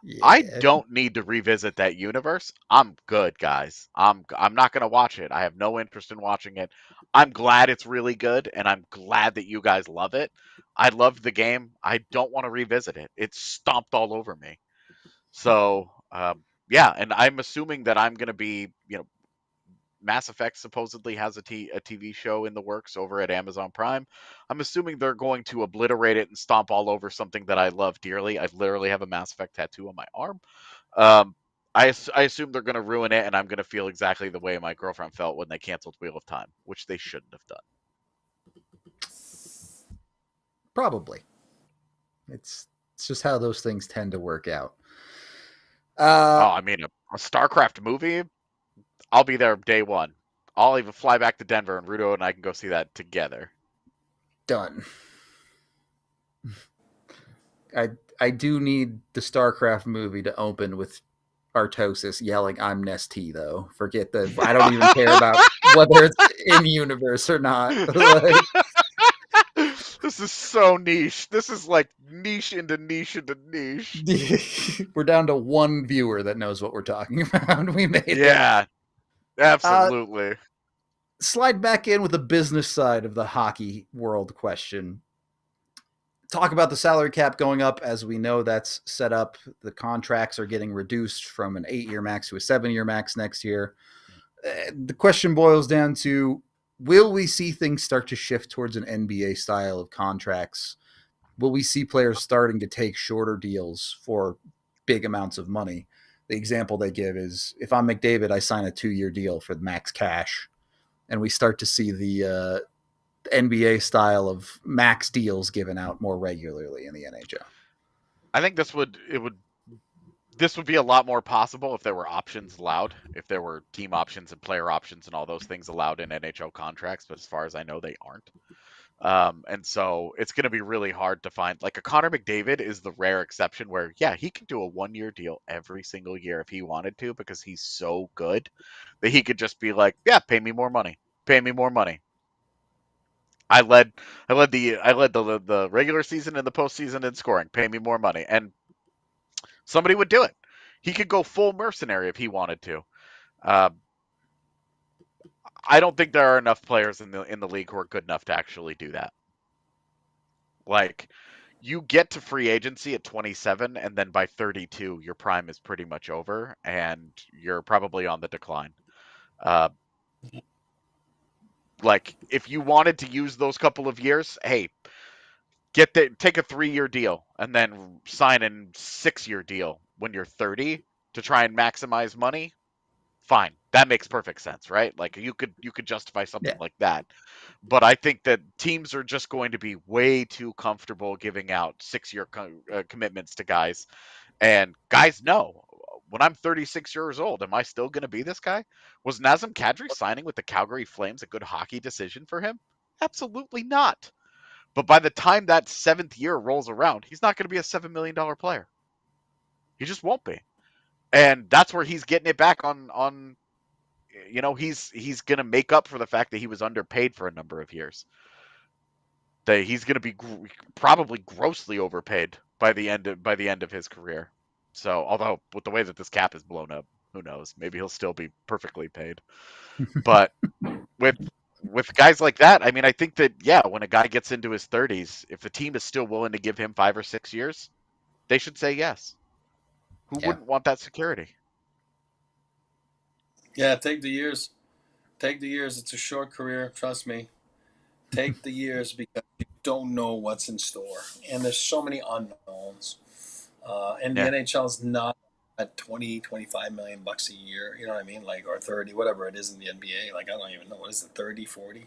Yeah. I don't need to revisit that universe. I'm good, guys. I'm not going to watch it. I have no interest in watching it. I'm glad it's really good, and I'm glad that you guys love it. I loved the game. I don't want to revisit it. It stomped all over me. So, yeah, and I'm assuming that I'm going to be, Mass Effect supposedly has a TV show in the works over at Amazon Prime. I'm assuming they're going to obliterate it and stomp all over something that I love dearly. I literally have a Mass Effect tattoo on my arm. I assume they're going to ruin it, and I'm going to feel exactly the way my girlfriend felt when they canceled Wheel of Time, which they shouldn't have done. Probably. It's just how those things tend to work out. I mean, a StarCraft movie, I'll be there day one. I'll even fly back to Denver, and Rudo and I can go see that together. Done. I do need the StarCraft movie to open with Artosis yelling, "I'm Nestea," though. Forget the. I don't even care about whether it's in universe or not. Like, this is so niche. This is like niche into niche into niche. we're down to one viewer that knows what we're talking about. We made it. Yeah, absolutely. Slide back in with the business side of the hockey world question. Talk about the salary cap going up. As we know, that's set up. The contracts are getting reduced from an 8-year max to a 7-year max next year. The question boils down to, will we see things start to shift towards an NBA style of contracts? Will we see players starting to take shorter deals for big amounts of money? The example they give is, if I'm McDavid, I sign a 2-year deal for the max cash. And we start to see the NBA style of max deals given out more regularly in the NHL. I think this would be a lot more possible if there were options allowed, if there were team options and player options and all those things allowed in NHL contracts. But as far as I know, they aren't. And so it's going to be really hard to find. Like, a Connor McDavid is the rare exception where, yeah, he can do a 1-year deal every single year if he wanted to, because he's so good that he could just be like, yeah, pay me more money. Pay me more money. I led the regular season and the postseason in scoring. Pay me more money. And somebody would do it. He could go full mercenary if he wanted to. I don't think there are enough players in the league who are good enough to actually do that. Like, you get to free agency at 27, and then by 32, your prime is pretty much over, and you're probably on the decline. Like, if you wanted to use those couple of years, hey, take a 3-year deal and then sign a 6-year deal when you're 30 to try and maximize money. Fine, that makes perfect sense, right? Like, you could justify something like that. But I think that teams are just going to be way too comfortable giving out 6-year commitments to guys, and guys know, when I'm 36 years old, am I still going to be this guy? Was Nazem Kadri signing with the Calgary Flames a good hockey decision for him? Absolutely not. But by the time that 7th year rolls around, he's not going to be a $7 million player. He just won't be. And that's where he's getting it back on he's going to make up for the fact that he was underpaid for a number of years. That he's going to be probably grossly overpaid by the end of his career. So, although with the way that this cap is blown up, who knows? Maybe he'll still be perfectly paid. But with guys like that, I mean, I think that, yeah, when a guy gets into his 30s, if the team is still willing to give him 5 or 6 years, they should say yes. Who wouldn't want that security? Yeah, take the years. Take the years. It's a short career. Trust me. Take the years, because you don't know what's in store. And there's so many unknowns. And the NHL is not at 20, 25 million bucks a year. You know what I mean? Like, or 30, whatever it is in the NBA. Like, I don't even know. What is it, 30, 40?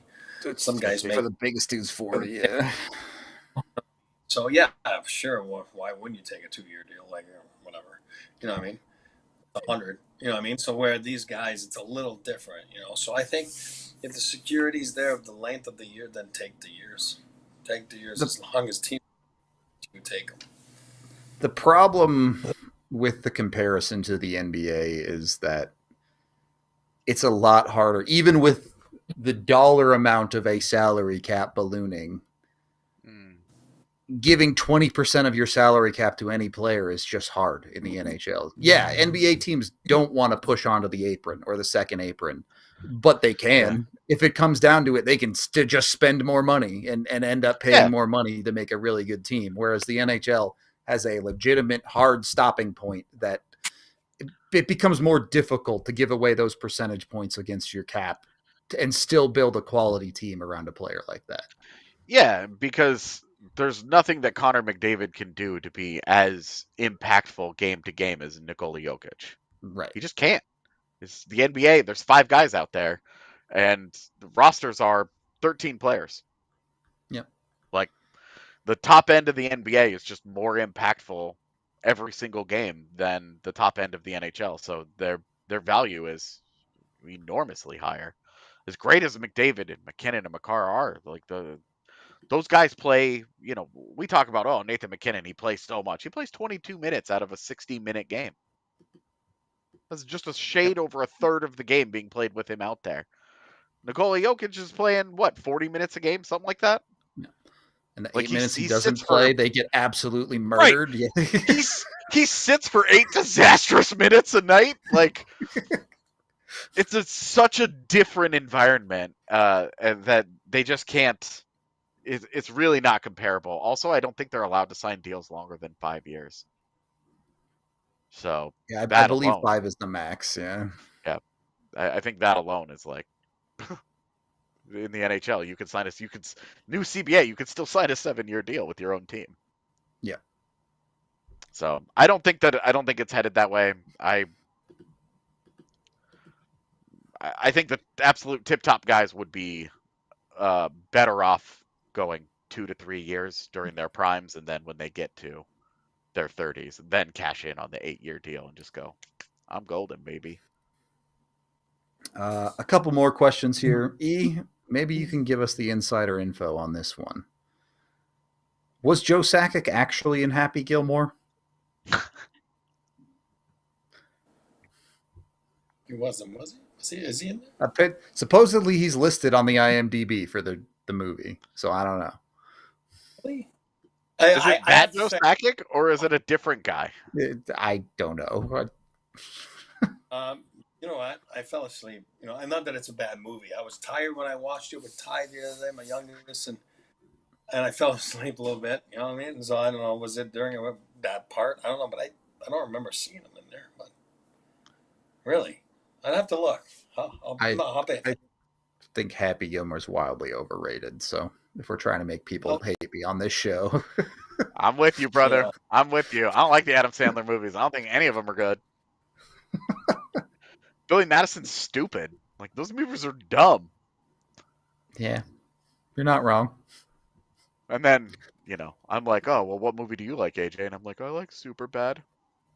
Some guys make. For the biggest dudes, 40, yeah. So, yeah, sure. Well, why wouldn't you take a 2-year deal? Like, whatever. You know what I mean? 100. You know what I mean? So where these guys, it's a little different, So I think if the security's there of the length of the year, then take the years. Take the years as long as teams you take them. The problem with the comparison to the NBA is that it's a lot harder, even with the dollar amount of a salary cap ballooning. Giving 20% of your salary cap to any player is just hard in the NHL. Yeah, NBA teams don't want to push onto the apron or the second apron, but they can. Yeah. If it comes down to it, they can just spend more money and end up paying more money to make a really good team, whereas the NHL has a legitimate hard stopping point that it becomes more difficult to give away those percentage points against your cap and still build a quality team around a player like that. Yeah, because there's nothing that Connor McDavid can do to be as impactful game to game as Nikola Jokic. Right. He just can't. It's the NBA. There's 5 guys out there, and the rosters are 13 players. Yep. Like, the top end of the NBA is just more impactful every single game than the top end of the NHL. So their value is enormously higher. As great as McDavid and McKinnon and Makar are, like, those guys play, we talk about, Nathan MacKinnon, he plays so much. He plays 22 minutes out of a 60-minute game. That's just a shade over a third of the game being played with him out there. Nikola Jokic is playing, 40 minutes a game, something like that? Yeah. And the 8 minutes he doesn't play, they get absolutely murdered. Right. He sits for 8 disastrous minutes a night. Like, it's such a different environment and that they just can't. It's really not comparable. Also, I don't think they're allowed to sign deals longer than 5 years. So yeah, I believe alone, 5 is the max. Yeah. I think that alone is like in the NHL. You could sign new CBA. You could still sign a 7-year deal with your own team. Yeah. So I don't think it's headed that way. I think the absolute tip-top guys would be better off going 2 to 3 years during their primes, and then when they get to their 30s, then cash in on the 8-year deal and just go, I'm golden, baby. A couple more questions here. Maybe you can give us the insider info on this one. Was Joe Sakic actually in Happy Gilmore? He wasn't, was he? Is he in there? Supposedly he's listed on the IMDb for the movie, so I don't know. Really? Is it that Joe Sakic, or is it a different guy? I don't know. You know what? I fell asleep. And not that it's a bad movie. I was tired when I watched it with Ty the other day, my youngest, and I fell asleep a little bit. You know what I mean? So I don't know. Was it during that part? I don't know, but I don't remember seeing him in there. But really, I'd have to look. I think Happy Gilmore is wildly overrated. So if we're trying to make people hate me on this show, I'm with you, brother. Yeah. I'm with you. I don't like the Adam Sandler movies. I don't think any of them are good. Billy Madison's stupid. Like, those movies are dumb. Yeah, you're not wrong. And then, I'm like, oh, well, what movie do you like, AJ? And I'm like, I like Superbad.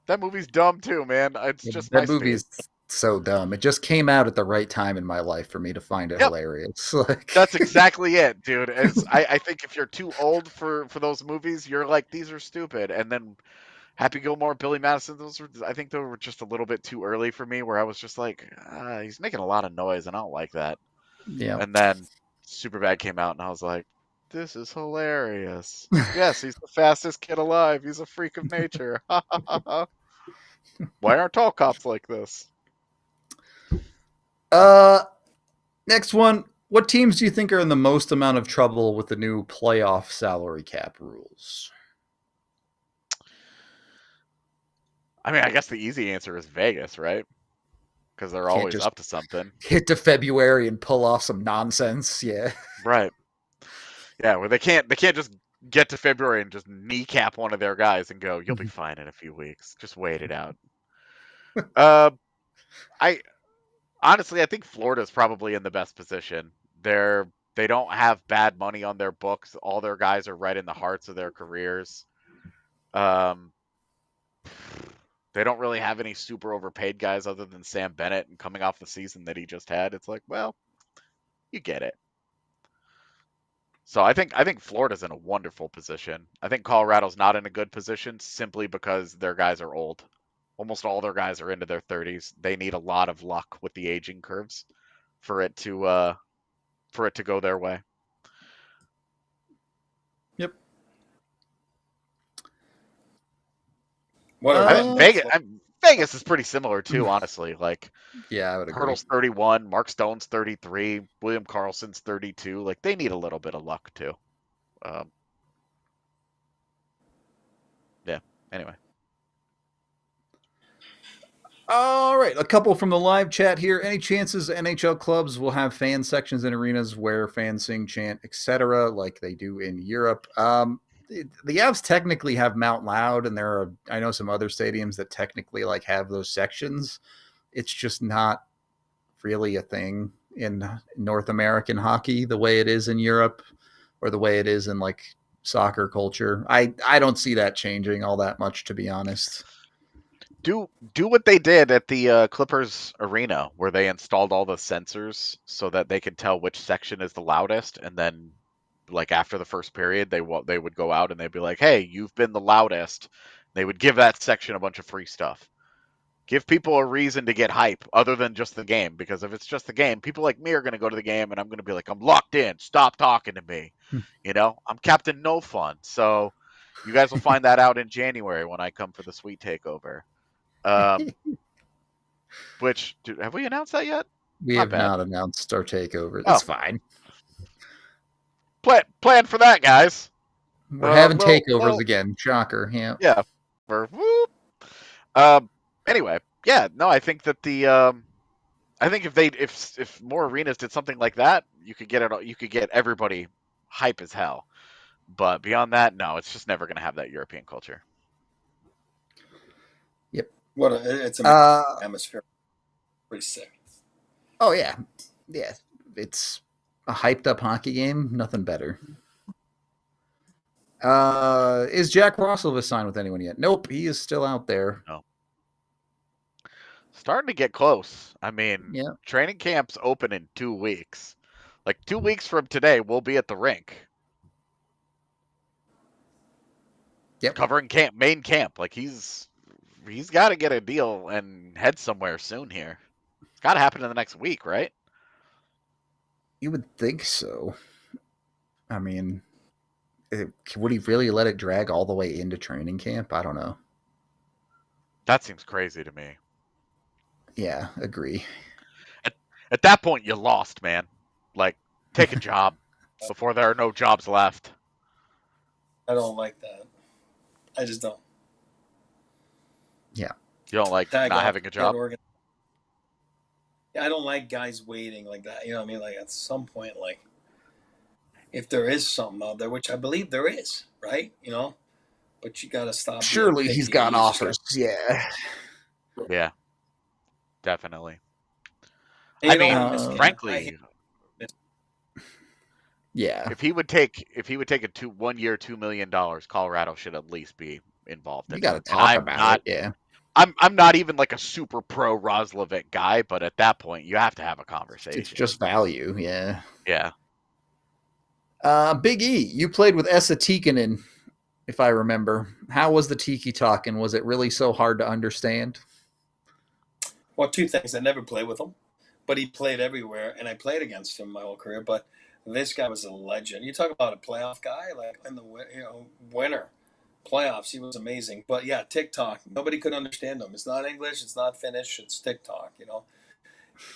That movie's dumb too, man. It's just that movie's so dumb. It just came out at the right time in my life for me to find it hilarious. That's exactly it, dude. I think if you're too old for those movies, you're like, these are stupid. And then Happy Gilmore, Billy Madison, I think they were just a little bit too early for me, where I was just like, he's making a lot of noise, and I don't like that. Yeah. And then Superbad came out, and I was like, this is hilarious. Yes, he's the fastest kid alive. He's a freak of nature. Why aren't all cops like this? Next one. What teams do you think are in the most amount of trouble with the new playoff salary cap rules? I mean, I guess the easy answer is Vegas, right? Because they're always up to something. Hit to February and pull off some nonsense. Yeah. Right. Yeah, where they can't just get to February and just kneecap one of their guys and go, you'll be fine in a few weeks. Just wait it out. I think Florida's probably in the best position. They don't have bad money on their books. All their guys are right in the hearts of their careers. They don't really have any super overpaid guys other than Sam Bennett, and coming off the season that he just had, it's like, well, you get it. So I think Florida's in a wonderful position. I think Colorado's not in a good position simply because their guys are old. Almost all their guys are into their 30s. They need a lot of luck with the aging curves for it to go their way. Yep. Vegas is pretty similar too, honestly. Like, yeah, I would agree. Hurdle's 31, Mark Stone's 33, William Karlsson's 32. Like, they need a little bit of luck too. Yeah. Anyway. All right, a couple from the live chat here. Any chances NHL clubs will have fan sections in arenas where fans sing, chant, etc., like they do in Europe? The Avs technically have Mount Loud, and there are, I know, some other stadiums that technically like have those sections. It's just not really a thing in North American hockey the way it is in Europe, or the way it is in like soccer culture. I don't see that changing all that much, to be honest. Do what they did at the Clippers arena, where they installed all the sensors so that they could tell which section is the loudest, and then like after the first period, they would go out and they'd be like, "Hey, you've been the loudest." They would give that section a bunch of free stuff. Give people a reason to get hype other than just the game, because if it's just the game, people like me are going to go to the game and I'm going to be like, "I'm locked in. Stop talking to me." I'm Captain No Fun. So you guys will find that out in January when I come for the sweet takeover. Which have we announced that yet? We have not announced our takeover. That's fine. Plan for that, guys. We're having takeovers again. Shocker. Yeah. Yeah. Anyway, yeah. No, I think that I think if more arenas did something like that, you could get everybody hype as hell. But beyond that, no, it's just never going to have that European culture. Yep. It's an atmosphere. Pretty sick. Oh yeah. Yeah. It's a hyped up hockey game. Nothing better. Is Jack Roslovic signed with anyone yet? Nope. He is still out there. No. Starting to get close. I mean, training camp's open in 2 weeks. Like 2 weeks from today, we'll be at the rink. Yep. Covering main camp. Like he's got to get a deal and head somewhere soon here. It's got to happen in the next week, right? You would think so. I mean, would he really let it drag all the way into training camp? I don't know. That seems crazy to me. Yeah, agree. At that point, you lost, man. Like, take a job before there are no jobs left. I don't like that. I just don't. Yeah. You don't like not having a job? Yeah, I don't like guys waiting like that. You know what I mean? Like, at some point, like, if there is something out there, which I believe there is, right? But you got to stop. Surely he's got offers. Yeah. Yeah. Definitely. I mean, frankly, yeah. If he would take a 1 year, $2 million, Colorado should at least be involved. You got to talk about it. Yeah. I'm not even like a super pro Roslovic guy, but at that point, you have to have a conversation. It's just value. Yeah. Yeah. Big E, you played with Esa Tikkanen, if I remember. How was the Tiki talking? Was it really so hard to understand? Well, 2 things. I never played with him, but he played everywhere, and I played against him my whole career. But this guy was a legend. You talk about a playoff guy, like in the winter playoffs, he was amazing. But yeah, TikTok, nobody could understand him. It's not English, it's not Finnish, it's TikTok.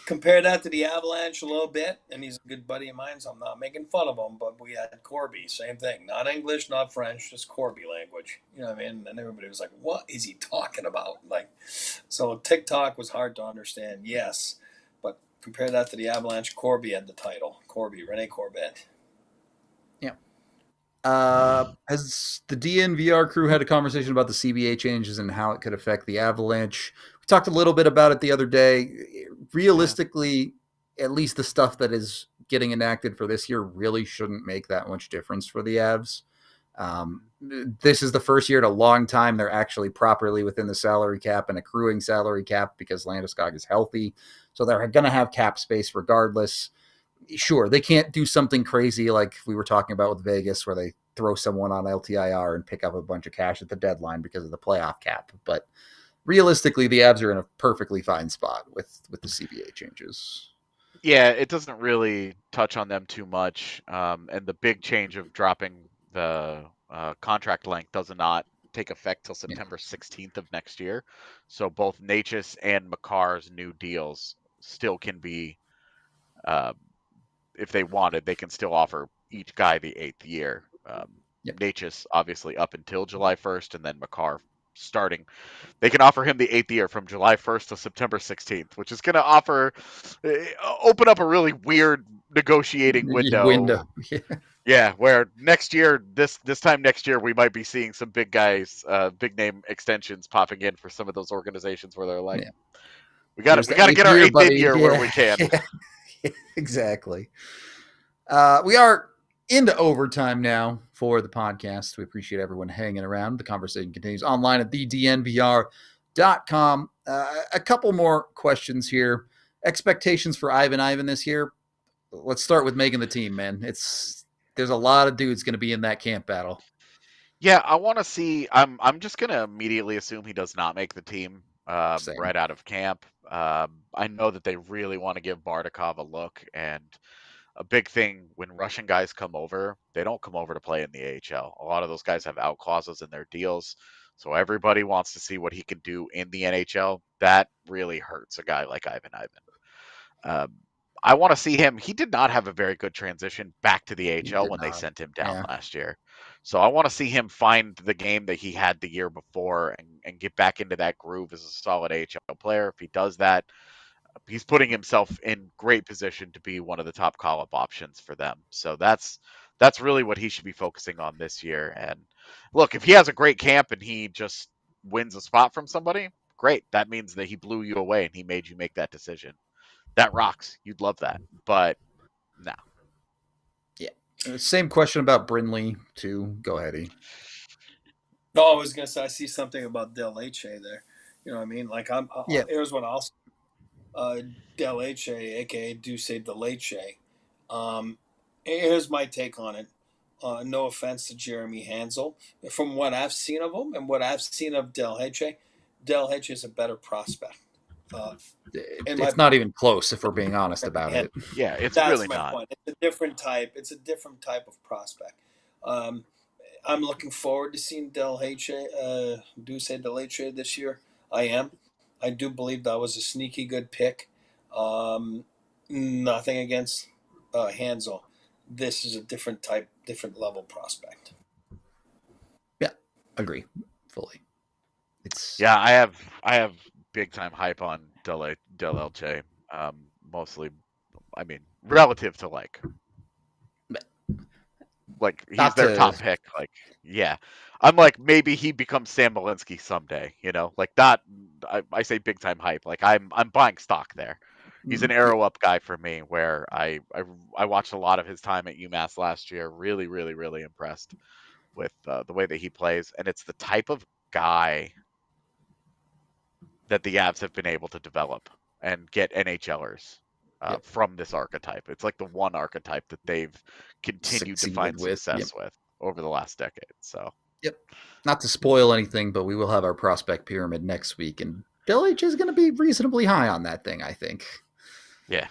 Compare that to the Avalanche a little bit, and he's a good buddy of mine, so I'm not making fun of him. But we had Corby, same thing, not English, not French, just Corby language. You know what I mean? And everybody was like, "What is he talking about?" So TikTok was hard to understand, yes, but compare that to the Avalanche. Corby had the title. Rene Corbett. Yeah. Has the DNVR crew had a conversation about the CBA changes and how it could affect the Avalanche? We talked a little bit about it the other day. Realistically, at least the stuff that is getting enacted for this year really shouldn't make that much difference for the Avs. This is the first year in a long time they're actually properly within the salary cap and accruing salary cap because Landeskog is healthy. So they're going to have cap space regardless. Sure, they can't do something crazy like we were talking about with Vegas where they throw someone on LTIR and pick up a bunch of cash at the deadline because of the playoff cap. But realistically, the Avs are in a perfectly fine spot with the CBA changes. Yeah, it doesn't really touch on them too much. And the big change of dropping the contract length does not take effect till September 16th of next year. So both Necas and Makar's new deals still can be, if they wanted, they can still offer each guy the 8th year. Necas obviously up until July 1st, and then Makar starting. They can offer him the 8th year from July 1st to September 16th, which is going to open up a really weird negotiating window. Yeah, where next year, this time next year, we might be seeing some big guys, big name extensions popping in for some of those organizations where they're like, we got to get our 8th year where we can. Yeah, exactly. We are into overtime now for the podcast. We appreciate everyone hanging around. The conversation continues online at thednvr.com. A couple more questions here. Expectations for Ivan this year. Let's start with making the team, man. there's a lot of dudes going to be in that camp battle. Yeah, I want to see. I'm just gonna immediately assume he does not make the team right out of camp. I know that they really want to give Bardakov a look, and a big thing when Russian guys come over, they don't come over to play in the AHL. A lot of those guys have out clauses in their deals, so everybody wants to see what he can do in the NHL. That really hurts a guy like Ivan. I want to see him. He did not have a very good transition back to the AHL when they sent him down last year. So I want to see him find the game that he had the year before and get back into that groove as a solid AHL player. If he does that, he's putting himself in great position to be one of the top call-up options for them. So that's really what he should be focusing on this year. And look, if he has a great camp and he just wins a spot from somebody, great. That means that he blew you away and he made you make that decision. That rocks. You'd love that. But no. Yeah. Same question about Brindley, too. Go ahead, E. No, I was going to say, I see something about Del Leche there. You know what I mean? Like, here's what I'll say. Del Leche, a.k.a. Duce De Leche. Here's my take on it. No offense to Jeremy Hansel. From what I've seen of him and what I've seen of Del Leche is a better prospect. It's not even close, if we're being honest about it. Yeah, it's That's really my not. point. It's a different type. It's a different type of prospect. I'm looking forward to seeing Duce De Leche this year. I am. I do believe that was a sneaky good pick. Nothing against Hansel. This is a different type, different level prospect. Yeah, agree fully. I have big time hype on Del Leche. Mostly, I mean, relative to like he's their top pick. Like, yeah, I'm like, maybe he becomes Sam Malinsky someday. You know, like not. I say big time hype. Like I'm buying stock there. He's an arrow up guy for me. Where I watched a lot of his time at UMass last year. Really, really, really impressed with the way that he plays, and it's the type of guy that the Avs have been able to develop and get NHLers from this archetype. It's like the one archetype that they've continued to find success with over the last decade. So, not to spoil anything, but we will have our prospect pyramid next week, and Del Leche is going to be reasonably high on that thing, I think. Yeah.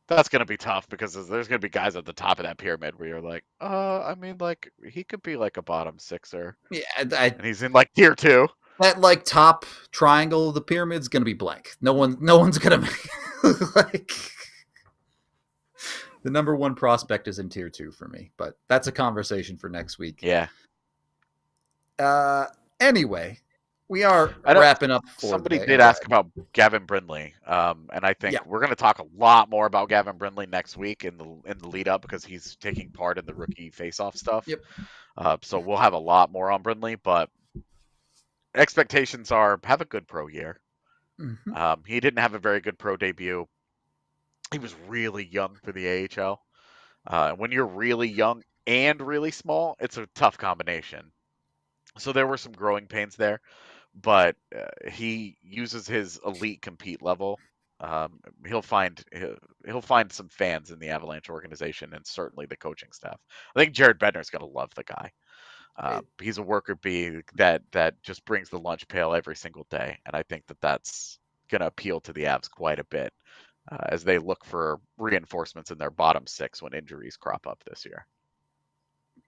That's going to be tough because there's going to be guys at the top of that pyramid where you're like, I mean, like, he could be like a bottom sixer. Yeah. And he's in like tier 2. That like top triangle of the pyramid's going to be blank. No one's going to like the number one prospect is in tier 2 for me, but that's a conversation for next week. Yeah. Anyway, we are wrapping up. Somebody did ask about Gavin Brindley, and I think we're going to talk a lot more about Gavin Brindley next week in the lead up because he's taking part in the rookie face-off stuff. Yep. So we'll have a lot more on Brindley, but expectations are have a good pro year. Mm-hmm. He didn't have a very good pro debut. He was really young for the AHL. When you're really young and really small, it's a tough combination. So there were some growing pains there, but he uses his elite compete level. He'll find some fans in the Avalanche organization and certainly the coaching staff. I think Jared Bednar's going to love the guy. He's a worker bee that just brings the lunch pail every single day, and I think that's going to appeal to the Avs quite a bit as they look for reinforcements in their bottom 6 when injuries crop up this year.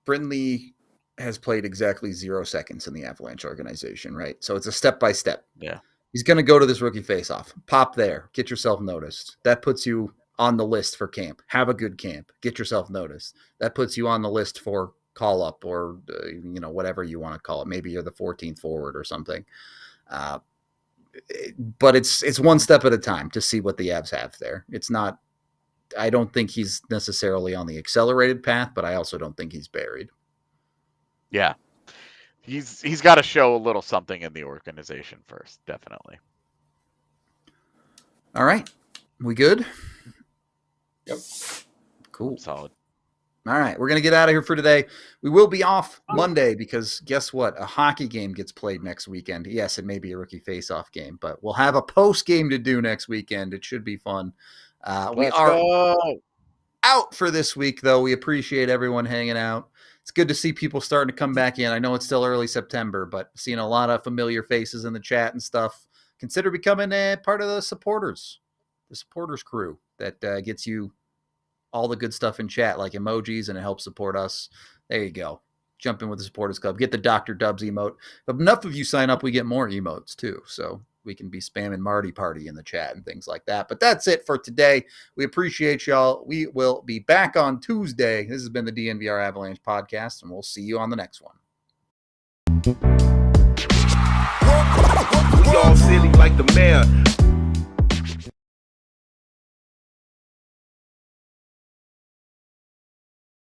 Brindley has played exactly 0 seconds in the Avalanche organization, right? So it's a step-by-step. Yeah. He's going to go to this rookie face-off. Pop there. Get yourself noticed. That puts you on the list for camp. Have a good camp. Get yourself noticed. That puts you on the list for call-up or, whatever you want to call it. Maybe you're the 14th forward or something. But it's one step at a time to see what the Avs have there. It's not – I don't think he's necessarily on the accelerated path, but I also don't think he's buried. Yeah. He's got to show a little something in the organization first, definitely. All right. We good? Yep. Cool. Solid. All right. We're going to get out of here for today. We will be off Monday because guess what? A hockey game gets played next weekend. Yes, it may be a rookie face-off game, but we'll have a post game to do next weekend. It should be fun. out for this week, though. We appreciate everyone hanging out. It's good to see people starting to come back in. I know it's still early September, but seeing a lot of familiar faces in the chat and stuff. Consider becoming a part of the supporters crew that gets you all the good stuff in chat, like emojis, and it helps support us. There you go. Jump in with the supporters club. Get the Dr. Dubs emote. But enough of you sign up, we get more emotes too. So we can be spamming Marty Party in the chat and things like that. But that's it for today. We appreciate y'all. We will be back on Tuesday. This has been the DNVR Avalanche Podcast, and we'll see you on the next one. We all silly like the mayor.